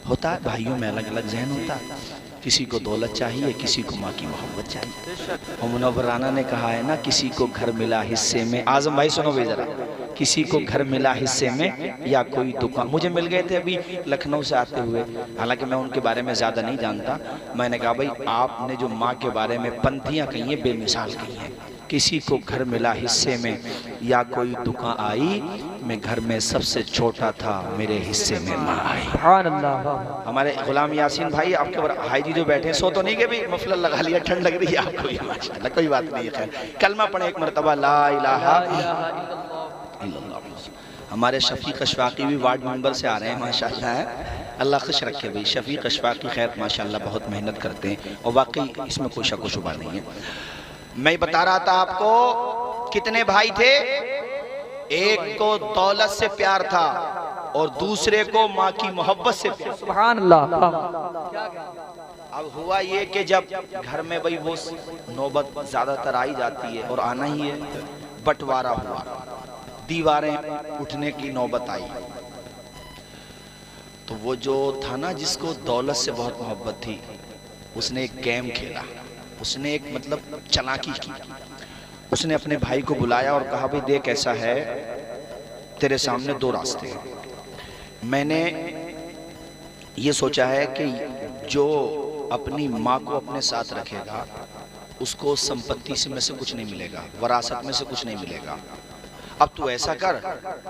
होता है भाइयों में अलग अलग जहन होता है, किसी को दौलत चाहिए, किसी को माँ की मोहब्बत चाहिए। और मुनव्वराना ने कहा है ना, किसी को घर मिला हिस्से में। आजम भाई सुनो भाई जरा, किसी को घर मिला हिस्से में या कोई दुकान। मुझे मिल गए थे अभी लखनऊ से आते हुए, हालांकि मैं उनके बारे में ज़्यादा नहीं जानता। मैंने कहा भाई आपने जो माँ के बारे में पंक्तियाँ कही हैं बेमिसाल कही हैं। किसी को घर मिला हिस्से में या कोई दुकान आई, मैं घर में सबसे छोटा था, मेरे हिस्से में माँ आई। हमारे गुलाम यासीन भाई आपके भाई जी जो बैठे हैं, सो तो नहीं के भाई मफलर लगा लिया, ठंड लग रही है आपको? ये माशाल्लाह कोई बात नहीं है। खैर कलमा पढ़े एक मरतबा, ला इलाहा इल्लल्लाह। हमारे शफीक अशफाकी भी वार्ड मेंबर से आ रहे हैं माशाल्लाह है, अल्लाह खुश रखे भाई। शफीक अशफाकी खैर माशाल्लाह बहुत मेहनत करते हैं और वाकई इसमें कोई शक व शुबा नहीं है। मैं बता रहा था आपको कितने भाई थे। एक को दौलत से प्यार था और दूसरे को माँ की मोहब्बत से प्यार। सुभान अल्लाह। अब हुआ ये कि जब घर में भाई वो नौबत ज्यादातर आई जाती है और आना ही है, बंटवारा हुआ, दीवारें उठने की नौबत आई। तो वो जो था ना जिसको दौलत से बहुत मोहब्बत थी, उसने एक गेम खेला, उसने एक मतलब चालाकी की। उसने अपने भाई को बुलाया और कहा भाई देख ऐसा है तेरे सामने दो रास्ते हैं। मैंने ये सोचा है कि जो अपनी माँ को अपने साथ रखेगा उसको संपत्ति से में से कुछ नहीं मिलेगा, वरासत में से कुछ नहीं मिलेगा। अब तू ऐसा कर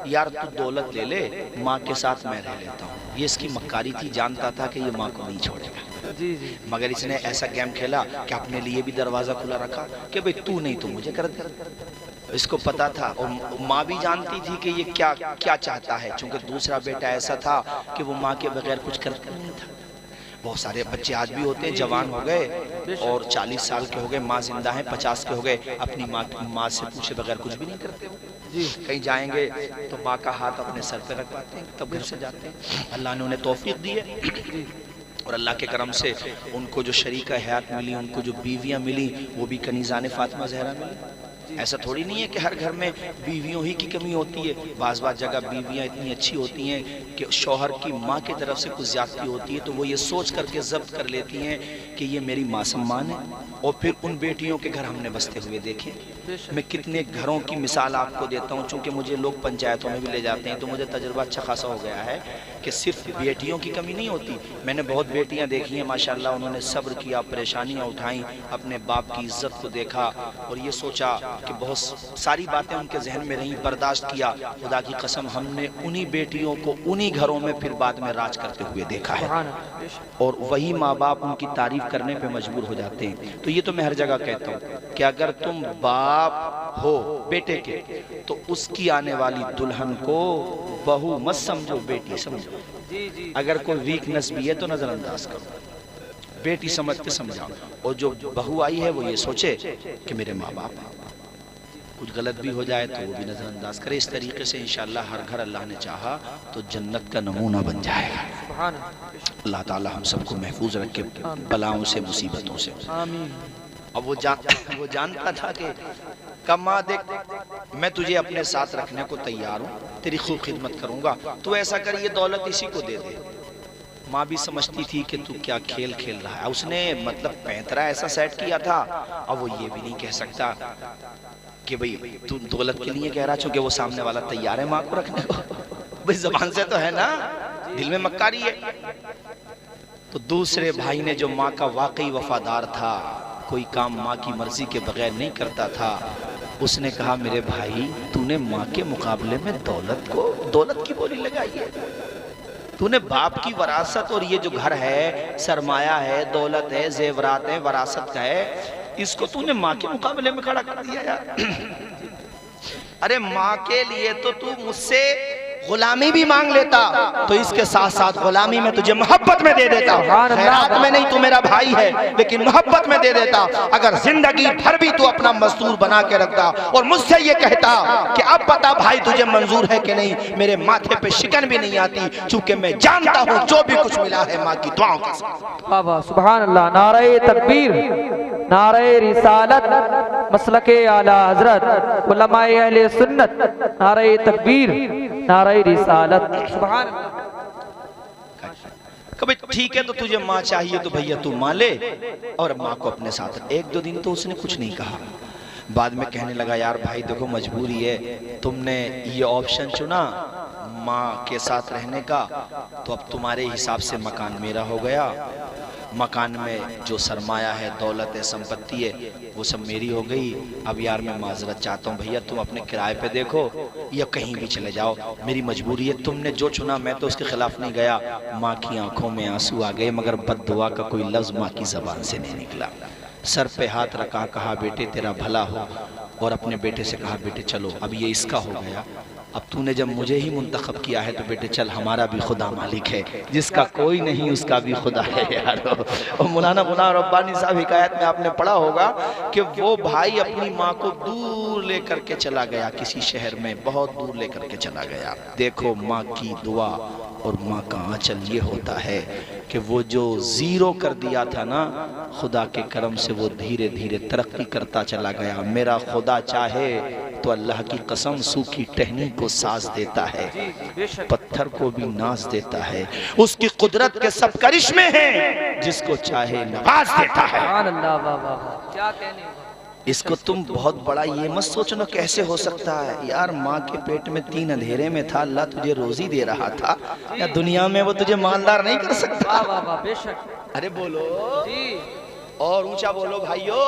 यार, तू दौलत ले ले, माँ के साथ मैं रह लेता हूँ। ये इसकी मक्कारी थी, जानता था कि ये माँ को नहीं छोड़ेगा। जी जी। मगर इसने ऐसा गेम खेला कि अपने लिए भी दरवाजा खुला रखा कि भाई तू नहीं तो मुझे कर दे। इसको पता था और माँ भी जानती थी कि ये क्या क्या चाहता है, क्योंकि दूसरा बेटा ऐसा था कि वो माँ के बगैर कुछ करता नहीं था। बहुत सारे बच्चे आज भी होते हैं, जवान हो गए और 40 साल के हो गए, माँ जिंदा है, 50 के हो गए, अपनी माँ से पूछे बगैर कुछ भी नहीं करते जी। कहीं जाएंगे तो माँ का हाथ अपने सर पे रख पाते हैं, तब घर से जाते हैं। अल्लाह ने उन्हें तौफीक दी है और अल्लाह के करम से उनको जो शरीका हयात मिली, उनको जो बीवियाँ मिली, वो भी कनीज़ान फातिमा ज़हरा मिली। ऐसा थोड़ी नहीं है कि हर घर में बीवियों ही की कमी होती है। बाज़ जगह बीवियाँ इतनी अच्छी होती हैं कि शौहर की माँ की तरफ से कुछ ज़्यादती होती है तो वो ये सोच करके ज़ब्त कर लेती हैं कि ये मेरी माँ सम्मान है। और फिर उन बेटियों के घर हमने बसते हुए देखे। मैं कितने घरों की मिसाल आपको देता हूँ, चूँकि मुझे लोग पंचायतों में भी ले जाते हैं तो मुझे तजुर्बा अच्छा खासा हो गया है कि सिर्फ बेटियों की कमी नहीं होती। मैंने बहुत बेटियाँ देखी हैं माशाल्लाह, उन्होंने सब्र किया, परेशानियाँ उठाई, अपने बाप की इज्जत को देखा और ये सोचा कि बहुत सारी बातें उनके जहन में रहीं, बर्दाश्त किया। खुदा की कसम हमने उन्हीं बेटियों को उन्हीं घरों में फिर बाद में राज करते हुए देखा है और वही माँ बाप उनकी तारीफ करने पे मजबूर हो जाते हैं। तो ये तो मैं हर जगह कहता हूँ कि अगर तुम बाप हो बेटे के तो उसकी आने वाली दुल्हन को बहू मत समझो, बेटी समझो। अगर कोई वीकनेस भी है तो नजरअंदाज करो, बेटी समझ के समझाओ। और जो बहू आई है वो ये सोचे कि मेरे माँ बाप हैं, कुछ गलत भी हो जाए तो वो भी नजरअंदाज करे। इस तरीके से इंशाअल्लाह हर घर अल्लाह ने चाहा तो जन्नत का नमूना बन जाएगा। अल्लाह ताला हम सबको महफूज रखे बलाओं से, मुसीबतों से। अब वो जानता था कि कम्मा देख मैं तुझे अपने साथ रखने को तैयार हूँ, तेरी खूब खिदमत करूँगा, तो ऐसा कर ये दौलत इसी को दे दे। माँ भी समझती थी कि तू क्या खेल खेल रहा है। उसने मतलब पैंतरा ऐसा सेट किया था, अब वो ये भी नहीं कह सकता कि भाई तू दौलत के लिए कह रहा, चूंकि वो सामने वाला तैयार है माँ को रखने को। भाई जबान से तो है ना, दिल में मक्कारी है। तो दूसरे भाई ने जो माँ का वाकई वफादार था, कोई काम माँ की मर्जी के बगैर नहीं करता था, उसने कहा मेरे भाई तूने माँ के मुकाबले में दौलत की बोली लगाई है। तूने बाप की वरासत और ये जो घर है, सरमाया है, दौलत है, जेवरात है, वरासत है, इसको तूने माँ के मुकाबले में खड़ा कर दिया यार। अरे माँ के लिए तो तू मुझसे गुलामी भी मांग लेता, तो इसके साथ साथ गुलामी में तुझे मोहब्बत में दे देता। खैरात में नहीं, तू मेरा भाई है, लेकिन मोहब्बत में दे देता। अगर जिंदगी भर भी तू अपना मजदूर बना के रखता और मुझसे ये कहता कि अब बता भाई तुझे मंजूर है कि नहीं, मेरे माथे पे शिकन भी नहीं आती, क्योंकि मैं जानता हूँ जो भी कुछ मिला है माँ की दुआओं के साथ। सुभान अल्लाह। नारे तकबीर, नारे रिसालत, मसलके आला हजरत, उलमाए अहले सुन्नत, नारे तकबीर, नारे रिसालत। सुभान कभी ठीक है तो तुझे माँ चाहिए तो भैया तू माँ ले और माँ को अपने साथ। एक दो दिन तो उसने कुछ नहीं कहा, बाद में कहने लगा यार भाई देखो मजबूरी है, तुमने ये ऑप्शन चुना माँ के साथ रहने का, तो अब तुम्हारे हिसाब से मकान मेरा हो गया। मकान में जो सरमाया है, दौलत है, संपत्ति है, वो सब मेरी हो गई। अब यार मैं माजरत चाहता हूँ भैया, तुम अपने किराए पे देखो या कहीं भी चले जाओ, मेरी मजबूरी है। तुमने जो चुना मैं तो उसके खिलाफ नहीं गया। माँ की आंखों में आंसू आ गए, मगर बद्दुआ का कोई लफ्ज माँ की जबान से नहीं निकला। सर पे हाथ रखा, कहा बेटे तेरा भला हो, और अपने बेटे से कहा बेटे चलो अब ये इसका हो गया, अब तूने जब मुझे ही मुंतखब किया है तो बेटे चल, हमारा भी खुदा मालिक है, जिसका कोई नहीं उसका भी खुदा है यार। और मौलाना गुलाम रब्बानी साहब हिकायत में आपने पढ़ा होगा कि वो भाई अपनी माँ को दूर लेकर के चला गया, किसी शहर में बहुत दूर लेकर के चला गया। देखो माँ की दुआ और माँ का आंचल ये होता है कि वो जो जीरो कर दिया था ना, खुदा के करम से वो धीरे धीरे तरक्की करता चला गया। मेरा खुदा चाहे तो अल्लाह की कसम सूखी टहनी को साज देता है, पत्थर को भी नाज देता है। उसकी कुदरत के सब करिश्मे हैं, जिसको चाहे नवाज देता है। क्या कहने। इसको तुम बहुत बड़ा ये मत सोचना कैसे हो सकता है यार, माँ के पेट में 3 अंधेरे में था, अल्लाह तुझे रोजी दे रहा था, या दुनिया में वो तुझे मालदार नहीं कर सकता? वाह वाह वाह, बेशक अरे बोलो जी, और ऊंचा बोलो भाइयों,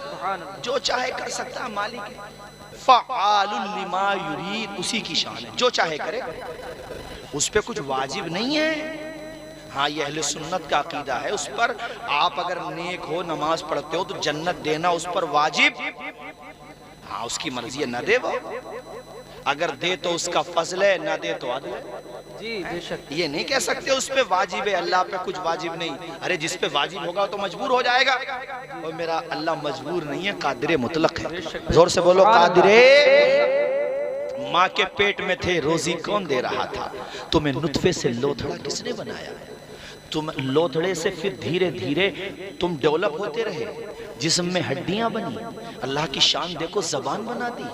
सुभान अल्लाह। जो चाहे कर सकता है मालिक है। फ़अालुल लिमा युरीद, उसी की शान है, जो चाहे करे, उस पे कुछ वाजिब नहीं है। हाँ, ये अहले सुन्नत का अकीदा है, उस पर आप अगर नेक हो, नमाज पढ़ते हो तो जन्नत देना उस पर वाजिब। हाँ, उसकी मर्जी है, न दे वो, अगर दे तो उसका फजल है, ना दे तो अदल है। जी बेशक, ये नहीं कह सकते उस पे वाजिब है, अल्लाह पे कुछ वाजिब नहीं। अरे जिस पे वाजिब होगा तो मजबूर हो जाएगा, और मेरा अल्लाह मजबूर नहीं है, कादिर मुतलक है। जोर से बोलो कादिरे। माँ के पेट में थे, रोजी कौन दे रहा था? तुम्हें नुतफे से लोथड़ा किसने बनाया? तुम लोथड़े से फिर धीरे धीरे तुम डेवलप होते रहे, जिस्म में हड्डियां बनी, अल्लाह की शान देखो, जबान बना दी,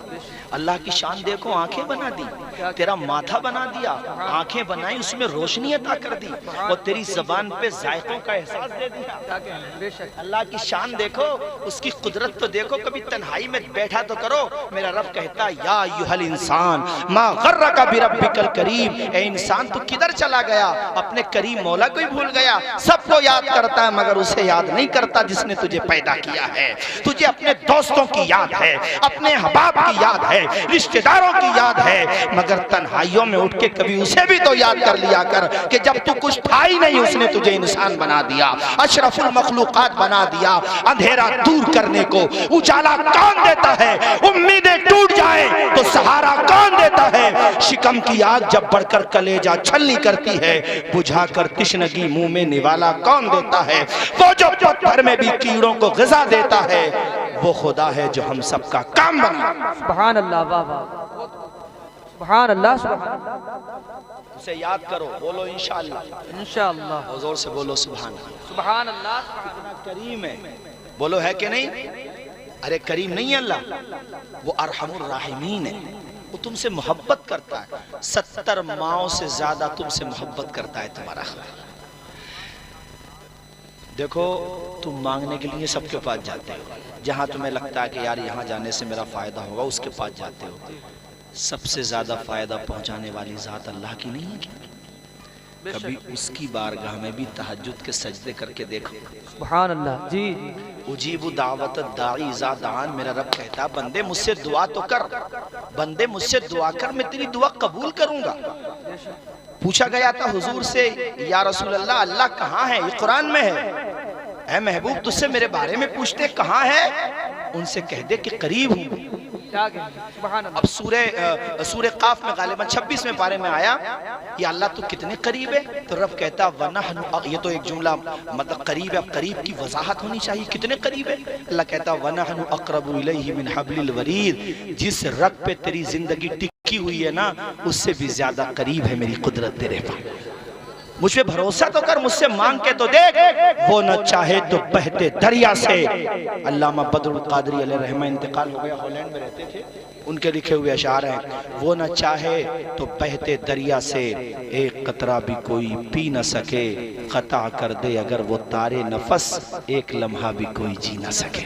अल्लाह की शान देखो, आंखें बना दी, तेरा माथा बना दिया, आंखें बनाई, उसमें रोशनी अता कर दी, और तेरी जबान पे जायकों का एहसास दे दिया। बेशक, अल्लाह की शान देखो, उसकी कुदरत तो देखो, कभी तन्हाई में बैठा तो करो। मेरा रब कहता या अय्युहल इंसान मा गर्रका बिरब्बिकल करीम, ए इंसान तू किधर चला गया? अपने करीम मौला को ही भूल गया। सबको याद करता है मगर उसे याद नहीं करता जिसने तुझे पैदा किया है। तुझे अपने दोस्तों की याद है, अपने अहबाब की याद है, रिश्तेदारों की याद है, मगर तन्हाइयों में उठ के कभी उसे भी तो याद कर लिया कर कि जब तू कुछ था ही नहीं, उसने तुझे इंसान बना दिया, अशरफुल मखलूकात बना दिया। अंधेरा दूर करने को उजाला कौन देता है? उम्मीदें टूट जाए तो सहारा कौन देता है? शिकम की आग जब बढ़कर कलेजा छलनी करती है, बुझाकर तिश्नगी मुंह में निवाला कौन देता है? वो जो पत्थर में भी कीड़ों को ग़िज़ा देता है, वो खुदा है जो हम सबका काम बना। सुभान अल्लाह, वाह वाह, सुभान अल्लाह, सुभान अल्लाह। उसे याद करो, बोलो इंशाअल्लाह, इंशाअल्लाह, और जोर से बोलो सुभान अल्लाह। सुभान अल्लाह, कितना करीम है, बोलो है कि नहीं? अरे करीम नहीं है अल्लाह, वो अरहमुर राहिमीन है, वो तुमसे मोहब्बत करता है, 70 माओं से ज्यादा तुमसे मोहब्बत करता है तुम्हारा। देखो तुम मांगने के लिए सबके पास जाते हो, जहां तुम्हें लगता है कि यार यहाँ जाने से मेरा फायदा होगा, उसके पास जाते हो। सबसे ज्यादा फायदा पहुंचाने वाली जात अल्लाह की नहीं है क्या? कभी उसकी बारगाह में भी तहज्जुद के सजदे करके देखो। सुभान अल्लाह, जी उजीबु दावत दाई इज़ा दान, मेरा रब कहता बंदे मुझसे दुआ तो कर, बंदे मुझसे दुआ कर, मैं तेरी दुआ कबूल करूंगा। पूछा गया था हुजूर से, या रसूल अल्लाह, अल्लाह कहाँ है? ये कुरान में है। ऐ महबूब तुझसे मेरे बारे में पूछते कहाँ है? उनसे कह दे कि करीब हूँ। अब सूरे काफ में गालिबन 26वें पारे में आया, या अल्लाह तू कितने करीब है? तो रब कहता वनहनु, ये तो एक जुमला मतलब करीब है, अब करीब की वजाहत होनी चाहिए, कितने करीब है? अल्लाह कहता वनहनु अक़रबु इलैहि मिन हब्लिल वरीद, जिस रग पे तेरी जिंदगी टिकी हुई है ना, उससे भी ज्यादा करीब है मेरी कुदरत तेरे पास। मुझ पे भरोसा तो कर, मुझसे मांग के तो देख। वो न चाहे तो बहते दरिया से, अल्लामा बदरुल कादरी अलैहि रहमा इंतकाल हो गया, हॉलैंड में रहते थे, उनके लिखे हुए अशार हैं। वो न चाहे तो बहते दरिया से एक कतरा भी कोई पी न सके, खता कर दे अगर वो तारे नफस, एक लम्हा भी कोई जी न सके।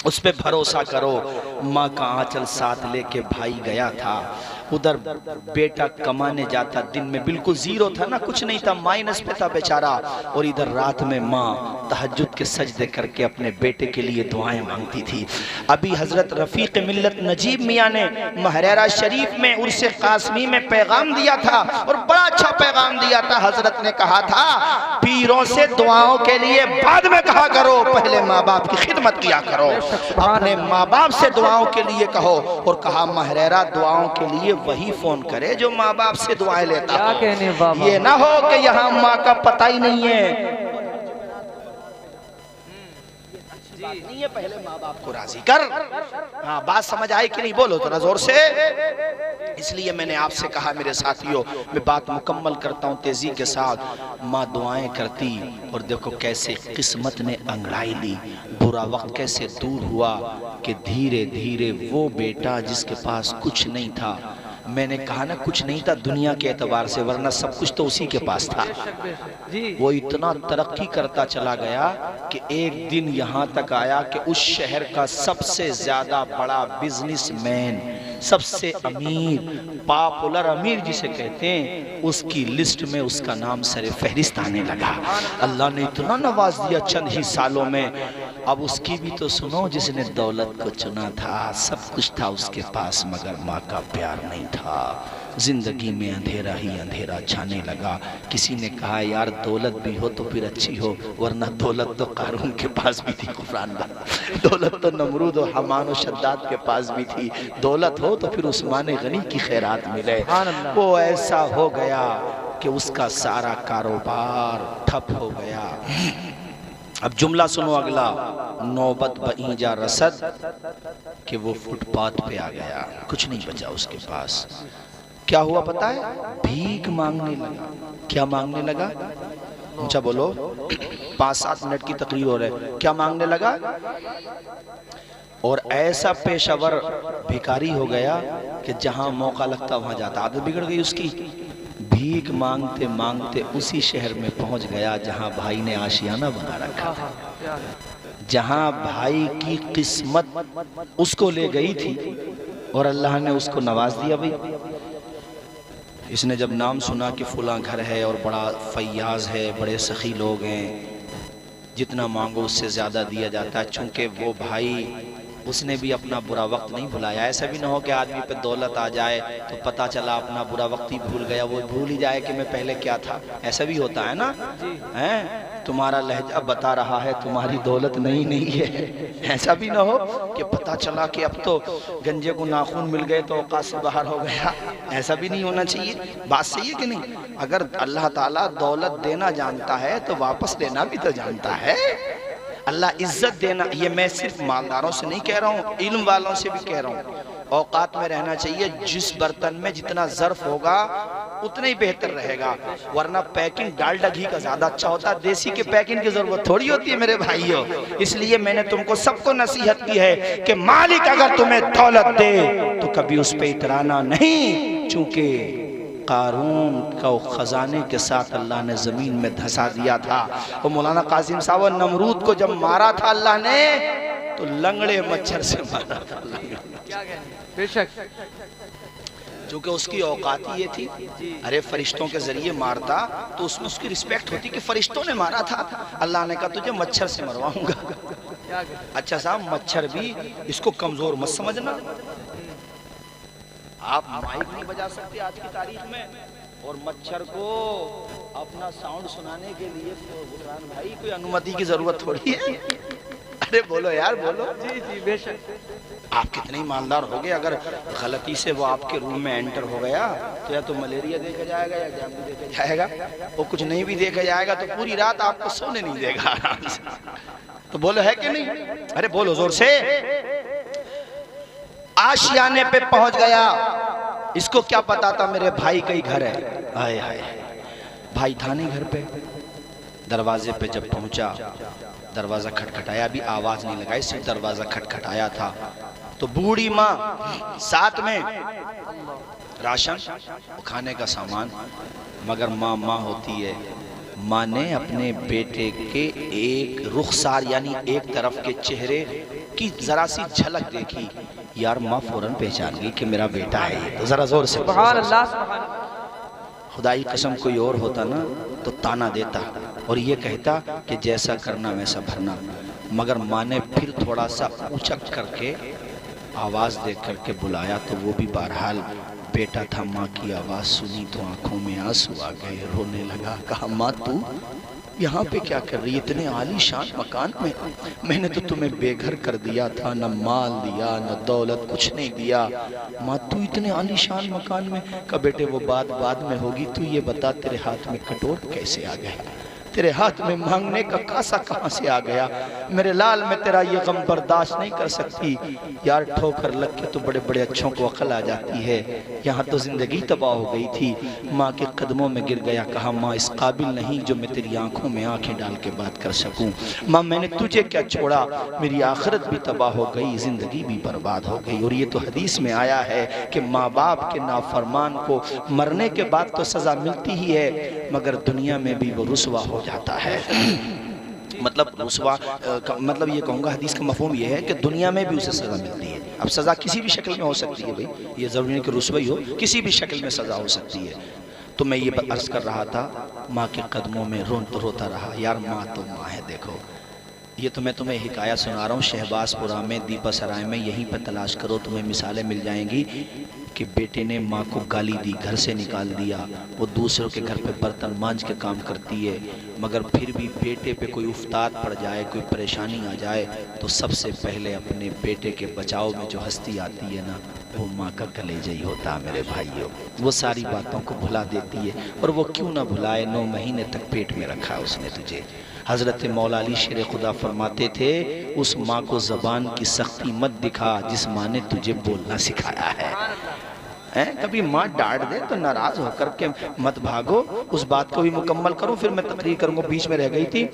उस पे भरोसा करो। माँ का आंचल साथ लेके भाई गया था, उधर बेटा कमाने जाता, दिन में बिल्कुल जीरो था ना, कुछ नहीं था, माइनस पे था बेचारा, और इधर रात में माँ तहज्जुद के सजदे करके अपने बेटे के लिए दुआएं मांगती थी। अभी हजरत रफीक मिल्लत नजीब मियाँ ने महरेरा शरीफ में उर्से कासमी में पैगाम दिया था, और बड़ा अच्छा पैगाम दिया था। हजरत ने कहा था पीरों से दुआओं के लिए बाद में कहा करो, पहले माँ बाप की खिदमत किया करो। अपने माँ बाप से दुआओं के लिए कहो, और कहा महरेरा दुआओं के लिए वही फोन करे जो माँ बाप से दुआएं लेता हो। ये ना हो कि यहाँ माँ का पता ही नहीं है। नहीं है, पहले माँ बाप को राजी कर। हाँ, बात समझ आई कि नहीं? बोलो थोड़ा जोर से। इसलिए मैंने आपसे कहा मेरे साथियों, मैं बात मुकम्मल करता हूँ तेजी के साथ। माँ दुआएं करती, और देखो कैसे किस्मत ने अंगड़ाई ली, बुरा वक्त कैसे दूर हुआ कि धीरे धीरे वो बेटा जिसके पास कुछ नहीं था, मैंने कहा ना कुछ नहीं था दुनिया के एतबार से, वरना सब कुछ तो उसी के पास था। वो इतना तरक्की करता चला गया कि एक दिन यहाँ तक आया कि उस शहर का सबसे ज्यादा बड़ा बिजनेसमैन, सबसे अमीर, पॉपुलर अमीर जिसे कहते हैं, उसकी लिस्ट में उसका नाम सरे फहरिस्त आने लगा। अल्लाह ने इतना नवाज दिया चंद ही सालों में। अब उसकी भी तो सुनो, जिसने दौलत को चुना था, सब कुछ था उसके पास, मगर माँ का प्यार नहीं था। जिंदगी में अंधेरा ही अंधेरा छाने लगा। किसी ने कहा यार दौलत भी हो तो फिर अच्छी हो, वरना दौलत तो कारून के पास भी थी, कुफरान बात। दौलत तो नमरूद और हमान और शद्दाद के पास भी थी। दौलत हो तो फिर उस्मान गनी की खैरात मिले। वो ऐसा हो गया कि उसका सारा कारोबार ठप हो गया। अब जुमला सुनो अगला, नौबत बईजा रसद कि वो फुटपाथ पे आ गया, कुछ नहीं बचा उसके पास। क्या हुआ पता है? भीख मांगने लगा। क्या मांगने लगा? ऊंचा बोलो, 5-7 मिनट की तकरीर हो रही है। क्या मांगने लगा? और ऐसा पेशावर भिखारी हो गया कि जहां मौका लगता वहां जाता। आदत बिगड़ गई उसकी। भीख मांगते मांगते उसी शहर में पहुंच गया जहां भाई ने आशियाना बना रखा था, जहां भाई की किस्मत उसको ले गई थी और अल्लाह ने उसको नवाज दिया। भाई इसने जब नाम सुना कि फुला घर है और बड़ा फैयाज है, बड़े सखी लोग हैं, जितना मांगो उससे ज़्यादा दिया जाता है। चूँकि वो भाई, उसने भी अपना बुरा वक्त नहीं भुलाया। ऐसा भी ना हो कि आदमी पे दौलत आ जाए तो पता चला अपना बुरा वक्त ही भूल गया, वो भूल ही जाए कि मैं पहले क्या था। ऐसा भी होता है ना, हैं? तुम्हारा लहजा बता रहा है तुम्हारी दौलत नहीं है। ऐसा भी ना हो कि पता चला कि अब तो गंजे को नाखून मिल गए तो औकात से बाहर हो गया। ऐसा भी नहीं होना चाहिए। बात सही है कि नहीं? अगर अल्लाह ताला दौलत देना जानता है तो वापस लेना भी तो जानता है। अल्लाह इज्जत देना, ये मैं सिर्फ मालदारों से नहीं कह रहा हूँ, इल्म वालों से भी कह रहा हूँ। औकात में रहना चाहिए। जिस बर्तन में जितना ज़र्फ होगा उतना ही बेहतर रहेगा, वरना पैकिंग डालडा घी का ज्यादा अच्छा होता है। देसी के पैकिंग की जरूरत थोड़ी होती है मेरे भाइयों। इसलिए मैंने तुमको सबको नसीहत की है कि मालिक अगर तुम्हें दौलत दे तो कभी उस पर इतराना नहीं, चूंकि कारून का खजाने के साथ अल्लाह ने जमीन में धंसा दिया था। और मौलाना कासिम साहब नमरूद को जब मारा था अल्लाह ने तो लंगड़े मच्छर से मारा था। बेशक, क्योंकि उसकी औकात ये थी, अरे फरिश्तों के जरिए मारता तो उसमें उसकी रिस्पेक्ट होती कि फरिश्तों ने मारा था। अल्लाह ने कहा तुझे मच्छर से मरवाऊंगा। अच्छा साहब, मच्छर भी इसको कमजोर मत समझना। आप माइक नहीं बजा सकते आज की तारीख में, और मच्छर को अपना साउंड सुनाने के लिए गुफरान भाई कोई अनुमति की जरूरत थोड़ी है। अरे बोलो यार, बोलो। जी जी बेशक। आप कितने ईमानदार हो गए, अगर गलती से वो आपके रूम में एंटर हो गया तो या तो मलेरिया देखा जाएगा या डेंगू देखा जाएगा, और कुछ नहीं भी देखा जाएगा तो पूरी रात आपको सोने नहीं देगा आराम से। तो बोलो है कि नहीं? अरे बोलो जोर से। आशियाने पे पहुंच गया। इसको क्या पता था मेरे भाई का ही घर है। हाय हाय, भाई था नहीं घर पे। दरवाजे पे जब पहुंचा, दरवाजा खटखटाया, अभी आवाज नहीं लगाई, सिर्फ दरवाजा खटखटाया था। तो बूढ़ी माँ, साथ में राशन, खाने का सामान, मगर माँ माँ होती है। माँ ने अपने बेटे के एक रुखसार यानी एक तरफ के चेहरे की जरा सी झलक देखी। यार माँ फौरन पहचान गई कि मेरा बेटा है ये। तो जरा जोर से सुभान अल्लाह। खुदाई कसम कोई और होता ना तो ताना देता और ये कहता कि जैसा करना वैसा भरना, मगर माँ ने फिर थोड़ा सा ऊंचक करके आवाज दे करके बुलाया तो वो भी बहरहाल बेटा था। माँ की आवाज सुनी तो आंखों में आंसू आ गए, रोने लगा। कहा माँ तू यहाँ पे क्या कर रही है इतने आलीशान मकान में? मैंने तो तुम्हें बेघर कर दिया था, न माल दिया न दौलत, कुछ नहीं दिया। माँ तू इतने आलीशान मकान में? का बेटे वो बात बाद में होगी, तू ये बता तेरे हाथ में कटोर कैसे आ गए? तेरे हाथ में मांगने का कासा कहाँ से आ गया। मेरे लाल, मैं तेरा ये गम बर्दाश्त नहीं कर सकती यार। ठोकर लग के तो बड़े बड़े अच्छों को अकल आ जाती है, यहाँ तो जिंदगी तबाह हो गई थी। माँ के कदमों में गिर गया, कहा माँ इस काबिल नहीं जो मैं तेरी आंखों में आंखें डाल के बात कर सकूं। माँ मैंने तुझे क्या छोड़ा, मेरी आखिरत भी तबाह हो गई, जिंदगी भी बर्बाद हो गई। और ये तो हदीस में आया है कि माँ बाप के नाफरमान को मरने के बाद तो सजा मिलती ही है, मगर दुनिया में भी वो रुसवा हो जाता है। मतलब रुसवा मतलब ये कहूँगा, हदीस का मफहूम ये है कि दुनिया में भी उसे सज़ा मिलती है। अब सज़ा किसी भी शक्ल में हो सकती है भाई, ये ज़रूरी नहीं कि रुसवा ही हो, किसी भी शक्ल में सज़ा हो सकती है। तो मैं ये अर्ज़ कर रहा था, माँ के कदमों में रोता रहा। यार माँ तो माँ है। देखो ये तो मैं तुम्हें हिकाया सुना रहा हूँ, शहबाजपुरा में, दीपा सराय में, यहीं पर तलाश करो तुम्हें मिसालें मिल जाएंगी कि बेटे ने माँ को गाली दी, घर से निकाल दिया, वो दूसरों के घर पे बर्तन मांझ के काम करती है, मगर फिर भी बेटे पे कोई उफ्ताद पड़ जाए, कोई परेशानी आ जाए, तो सबसे पहले अपने बेटे के बचाव में जो हस्ती आती है ना, वो माँ का कलेजा ही होता है मेरे भाइयों। वो सारी बातों को भुला देती है, और वो क्यों ना भुलाए, 9 महीने तक पेट में रखा उसने तुझे। हज़रत मौला अली शेर खुदा फरमाते थे, उस माँ को ज़बान की सख्ती मत दिखा जिस माँ ने तुझे बोलना सिखाया है। कभी माँ डांट दे तो नाराज होकर के मत भागो, उस बात को भी मुकम्मल करो। फिर मैं तकरीर करूँगा, बीच में रह गई थी।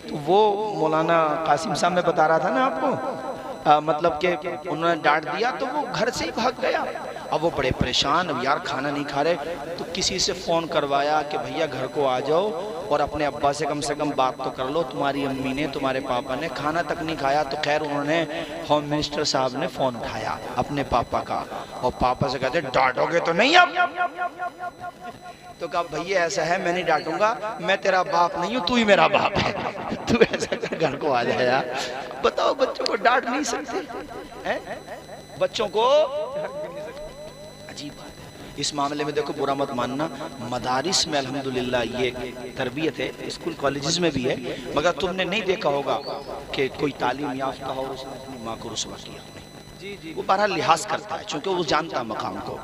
तो वो मौलाना कासिम साहब में बता रहा था ना आपको, मतलब कि उन्होंने डांट दिया तो वो घर से ही भाग गया। अब वो बड़े परेशान, अब यार खाना नहीं खा रहे, तो किसी से फ़ोन करवाया कि भैया घर को आ जाओ और अपने अब्बा से कम बात तो कर लो, तुम्हारी अम्मी ने, तुम्हारे पापा ने खाना तक नहीं खाया। तो खैर उन्होंने होम मिनिस्टर साहब ने फ़ोन उठाया अपने पापा का, और पापा से कहते डांटोगे तो नहीं अब? तो कहा भैया ऐसा है, मैं नहीं डांटूंगा, मैं तेरा बाप नहीं हूँ, तू ही मेरा बाप है, तू ऐसा कर घर को आ जाए यार। बताओ, बच्चों को डांट नहीं सकते हैं? बच्चों को अजीब बात है। इस मामले में देखो बुरा मत मानना, मदारिस में अल्हम्दुलिल्लाह ये तरबियत है, स्कूल कॉलेजेस में भी है, मगर तुमने नहीं देखा होगा कि कोई तालीम याफ्ता हो उसने अपनी माँ को रुसवा किया। वो बहरहाल लिहाज करता है, चूंकि वो जानता मकाम को।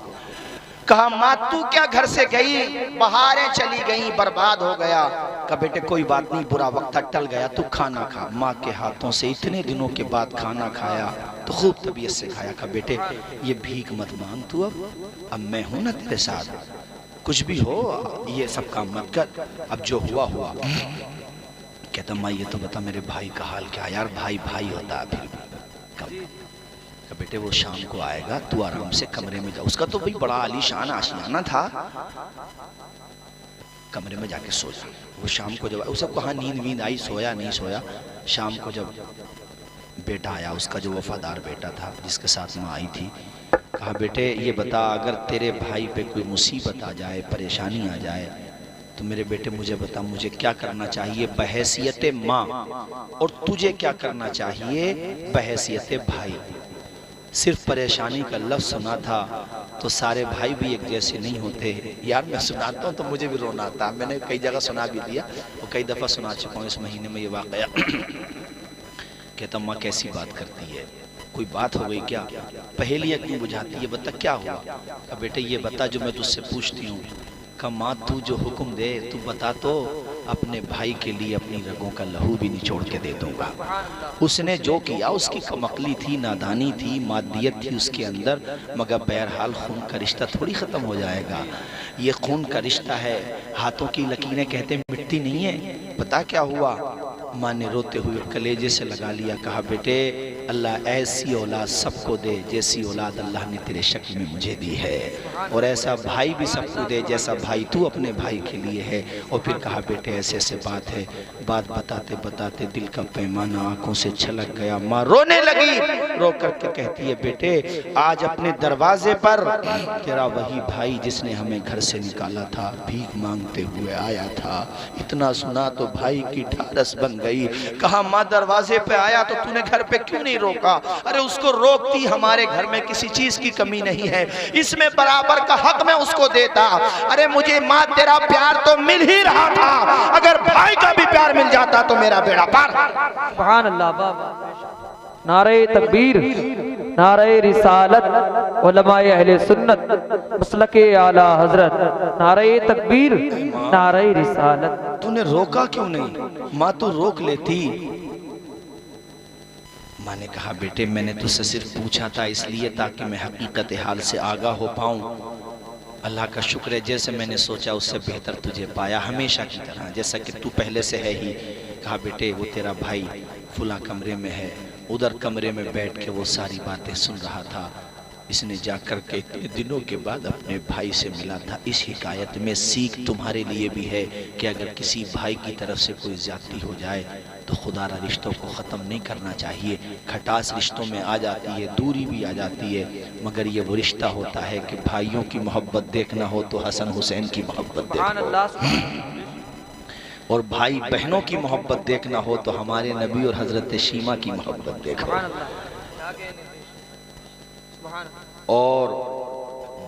कहा माँ तू क्या घर से गई, बहारें चली गई, बर्बाद हो गया। कहा बेटे कोई बात नहीं, बुरा वक्त टल गया, तू खाना खा। माँ के हाथों से इतने दिनों के बाद खाना खाया तो खूब तबीयत से खाया। कहा बेटे ये भीख मत मांग तू, अब मैं हूं ना तेरे साथ, कुछ भी हो ये सब काम मत कर, अब जो हुआ हुआ। कहता माँ ये तो बता मेरे भाई का हाल क्या। यार भाई भाई होता है फिर भी। बेटे वो शाम को आएगा, तू आराम से कमरे में जा। उसका तो भाई बड़ा आलीशान आशियाना था, कमरे में जाके सो जा। वो शाम को जब उसे कहाँ नींद वींद आई, सोया नहीं सोया। शाम को जब बेटा आया, उसका जो वफादार बेटा था जिसके साथ माँ आई थी, कहा बेटे ये बता अगर तेरे भाई पे कोई मुसीबत आ जाए, परेशानी आ जाए, तो मेरे बेटे मुझे बता, मुझे क्या करना चाहिए बहैसियत माँ, और तुझे क्या करना चाहिए बहैसियत भाई। सिर्फ परेशानी का लफ्ज़ सुना था तो सारे भाई भी एक जैसे नहीं होते। यार मैं सुनाता हूँ तो मुझे भी रोना आता है, मैंने कई जगह सुना भी दिया और कई दफ़ा सुना चुका हूँ इस महीने में ये वाक़या। कहता माँ कैसी बात करती है, कोई बात हो गई क्या, पहेलियाँ क्यों बुझाती है, बता क्या हुआ। कहा बेटे ये बता जो मैं तुझसे पूछती हूँ। कहा माँ तू जो हुक्म दे तू बता, तो अपने भाई के लिए अपनी रगों का लहू भी निचोड़ के दे दूंगा। उसने जो किया उसकी कमकली थी, नादानी थी, मादियत थी उसके अंदर, मगर बहरहाल खून का रिश्ता थोड़ी ख़त्म हो जाएगा। ये खून का रिश्ता है, हाथों की लकीरें कहते मिटती नहीं है। पता क्या हुआ, माँ ने रोते हुए कलेजे से लगा लिया। कहा बेटे अल्लाह ऐसी औलाद सबको दे जैसी औलाद अल्लाह ने तेरे शक्ल में मुझे दी है, और ऐसा भाई भी सबको दे जैसा भाई तू अपने भाई के लिए है। और फिर कहा बेटे ऐसे ऐसे बात है। बात बताते बताते दिल का पैमाना आंखों से छलक गया। माँ रोने लगी, रो करके कहती है बेटे आज अपने दरवाजे पर तेरा वही भाई जिसने हमें घर से निकाला था भीख मांगते हुए आया था। इतना सुना तो भाई की ढारस बन गई। कहा माँ दरवाजे पे आया तो तूने घर पे क्यों नहीं रोका। अरे उसको रोकती, हमारे घर में किसी चीज की कमी नहीं है, इसमें बराबर का हक मैं उसको देता। अरे मुझे माँ तेरा प्यार तो मिल ही रहा था, अगर भाई का भी प्यार मिल जाता तो मेरा बेड़ा पार। सुभान अल्लाह, नारे तकबीर। नारे रिसालत उलमाए अहले सुन्नत मसलके आला हजरत, नारे तकबीर, नारे रिसालत। तूने रोका क्यों नहीं? माँ तू रोक लेती। माँ ने कहा बेटे मैंने तुझसे सिर्फ पूछा था इसलिए ताकि मैं हकीकत हाल से आगाह हो पाऊं। अल्लाह का शुक्र है जैसे मैंने सोचा उससे बेहतर तुझे पाया, हमेशा की तरह जैसा कि तू पहले से है ही। कहा बेटे वो तेरा भाई फुला कमरे में है, उधर कमरे में बैठ के वो सारी बातें सुन रहा था। इसने जाकर के इतने दिनों के बाद अपने भाई से मिला था। इस हिकायत में सीख तुम्हारे लिए भी है कि अगर किसी भाई की तरफ से कोई ज्यादती हो जाए तो खुदारा रिश्तों को ख़त्म नहीं करना चाहिए। खटास रिश्तों में आ जाती है, दूरी भी आ जाती है, मगर ये वो रिश्ता होता है कि भाइयों की मोहब्बत देखना हो तो हसन हुसैन की मोहब्बत देखो, और भाई बहनों की मोहब्बत देखना हो तो हमारे नबी और हजरत शीमा की मोहब्बत देखो, और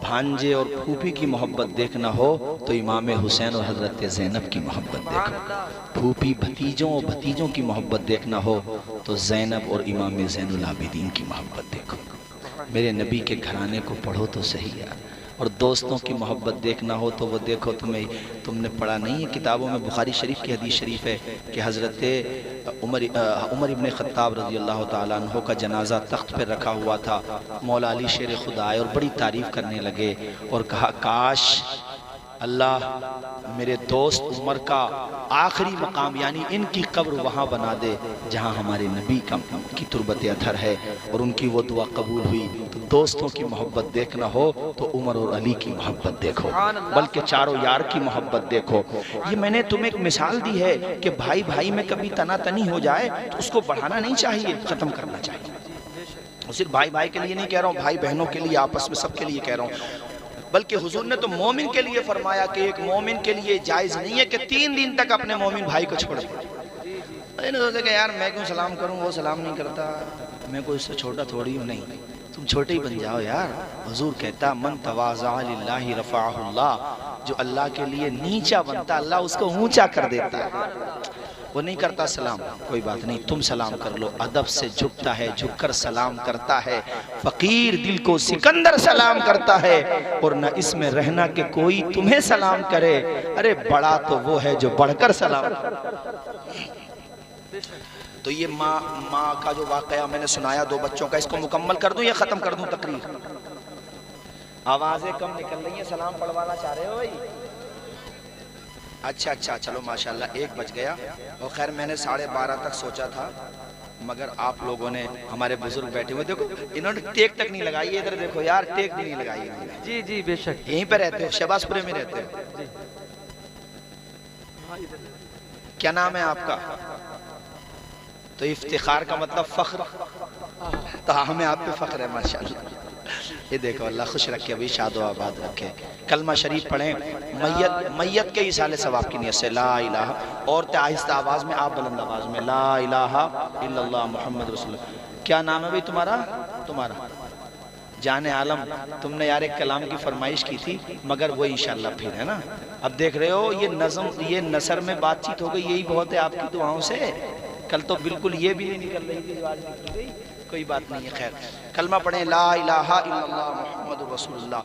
भांजे और फूफी की मोहब्बत देखना हो तो इमाम हुसैन और हजरत ज़ैनब की मोहब्बत देखो। फूफी भतीजों और भतीजों की मोहब्बत देखना हो तो ज़ैनब और इमाम ज़ैनुल आबिदीन की मोहब्बत देखो। मेरे नबी के घराने को पढ़ो तो सही यार। और दोस्तों की मोहब्बत देखना हो तो वो देखो, तुमने पढ़ा नहीं है किताबों में, बुखारी शरीफ की हदीस शरीफ है कि हज़रत उमर इब्न ख़त्ताब रज़ी अल्लाह ताला अन्हु का जनाजा तख्त पर रखा हुआ था। मौला अली शेर खुदा आए और बड़ी तारीफ़ करने लगे और कहा काश अल्लाह मेरे दोस्त उमर का आखिरी मकाम यानी इनकी कब्र वहाँ बना दे जहाँ हमारे नबी की तुरबत अथर है, और उनकी वो दुआ कबूल हुई। तो दोस्तों की मोहब्बत देखना हो तो उमर और अली की मोहब्बत देखो, बल्कि चारों यार की मोहब्बत देखो। ये मैंने तुम्हें एक मिसाल दी है कि भाई भाई में कभी तनातनी हो जाए तो उसको बढ़ाना नहीं चाहिए, ख़त्म करना चाहिए। सिर्फ भाई भाई के लिए नहीं कह रहा हूँ, भाई बहनों के लिए, आपस में सबके लिए कह रहा हूँ, बल्कि हुजूर ने तो मोमिन के लिए फरमाया कि एक मोमिन के लिए जायज़ नहीं है कि 3 दिन तक अपने मोमिन भाई को छोड़ दे। मैंने सोचा कि यार मैं क्यों सलाम करूं, वो सलाम नहीं करता, मैं कोई इससे छोटा थोड़ी हूँ। नहीं, तुम छोटे ही बन जाओ यार। हुजूर कहता मन तवाज़ा लिल्लाहि रफ़अहुल्लाह, जो अल्लाह के लिए नीचा बनता अल्लाह उसको ऊंचा कर देता है। वो नहीं करता सलाम, कोई बात नहीं, तुम सलाम कर लो। अदब से झुकता है, झुककर सलाम करता है। फकीर दिल को सिकंदर सलाम करता है, और न इसमें रहना कि कोई तुम्हें सलाम करे। अरे बड़ा तो वो है जो बढ़कर सलाम। तो ये माँ का जो वाकया मैंने सुनाया 2 बच्चों का, इसको मुकम्मल कर दूं या ख़त्म कर दूं तकरीर? आवाज़ें कम निकल रही हैं, सलाम पढ़वाना चाह रहे हो भाई? अच्छा चलो माशाल्लाह 1 बज गया। और खैर मैंने 12:30 तक सोचा था, मगर आप लोगों ने, हमारे बुजुर्ग बैठे हुए, देखो इन्होंने टेक तक नहीं लगाई है। इधर देखो यार, टेक भी नहीं लगाई है। जी जी बेशक, यहीं पे रहते हो, शहबाजपुरे में रहते हो। क्या नाम है आपका? तो इफ्तिखार का मतलब फख्र, तो हमें आप पे फख्र है माशाल्लाह। ये देखो अल्लाह खुश रखे, अभी शादो आबाद रखे। कलमा शरीफ पढ़ें मैयत के इसाले सवाब की नियत से, ला इलाहा, और आहिस्ता आवाज़ में, आप बुलंद आवाज़ में, ला इलाहा इल्लल्लाह मुहम्मद रसूलुल्लाह। क्या नाम है भाई तुम्हारा? जाने आलम, तुमने यार एक कलाम की फरमाइश की थी, मगर वो इंशाल्लाह फिर है ना। अब देख रहे हो ये नज़म, ये नसर में बातचीत हो गई, यही बहुत है आपकी दुआओं से। कल तो बिल्कुल ये भी नहीं निकल रही थी जो आज निकल गई, कोई बात नहीं है। खैर कलमा पढ़ें, ला इलाहा इल्लल्लाह मुहम्मदुर रसूलुल्लाह।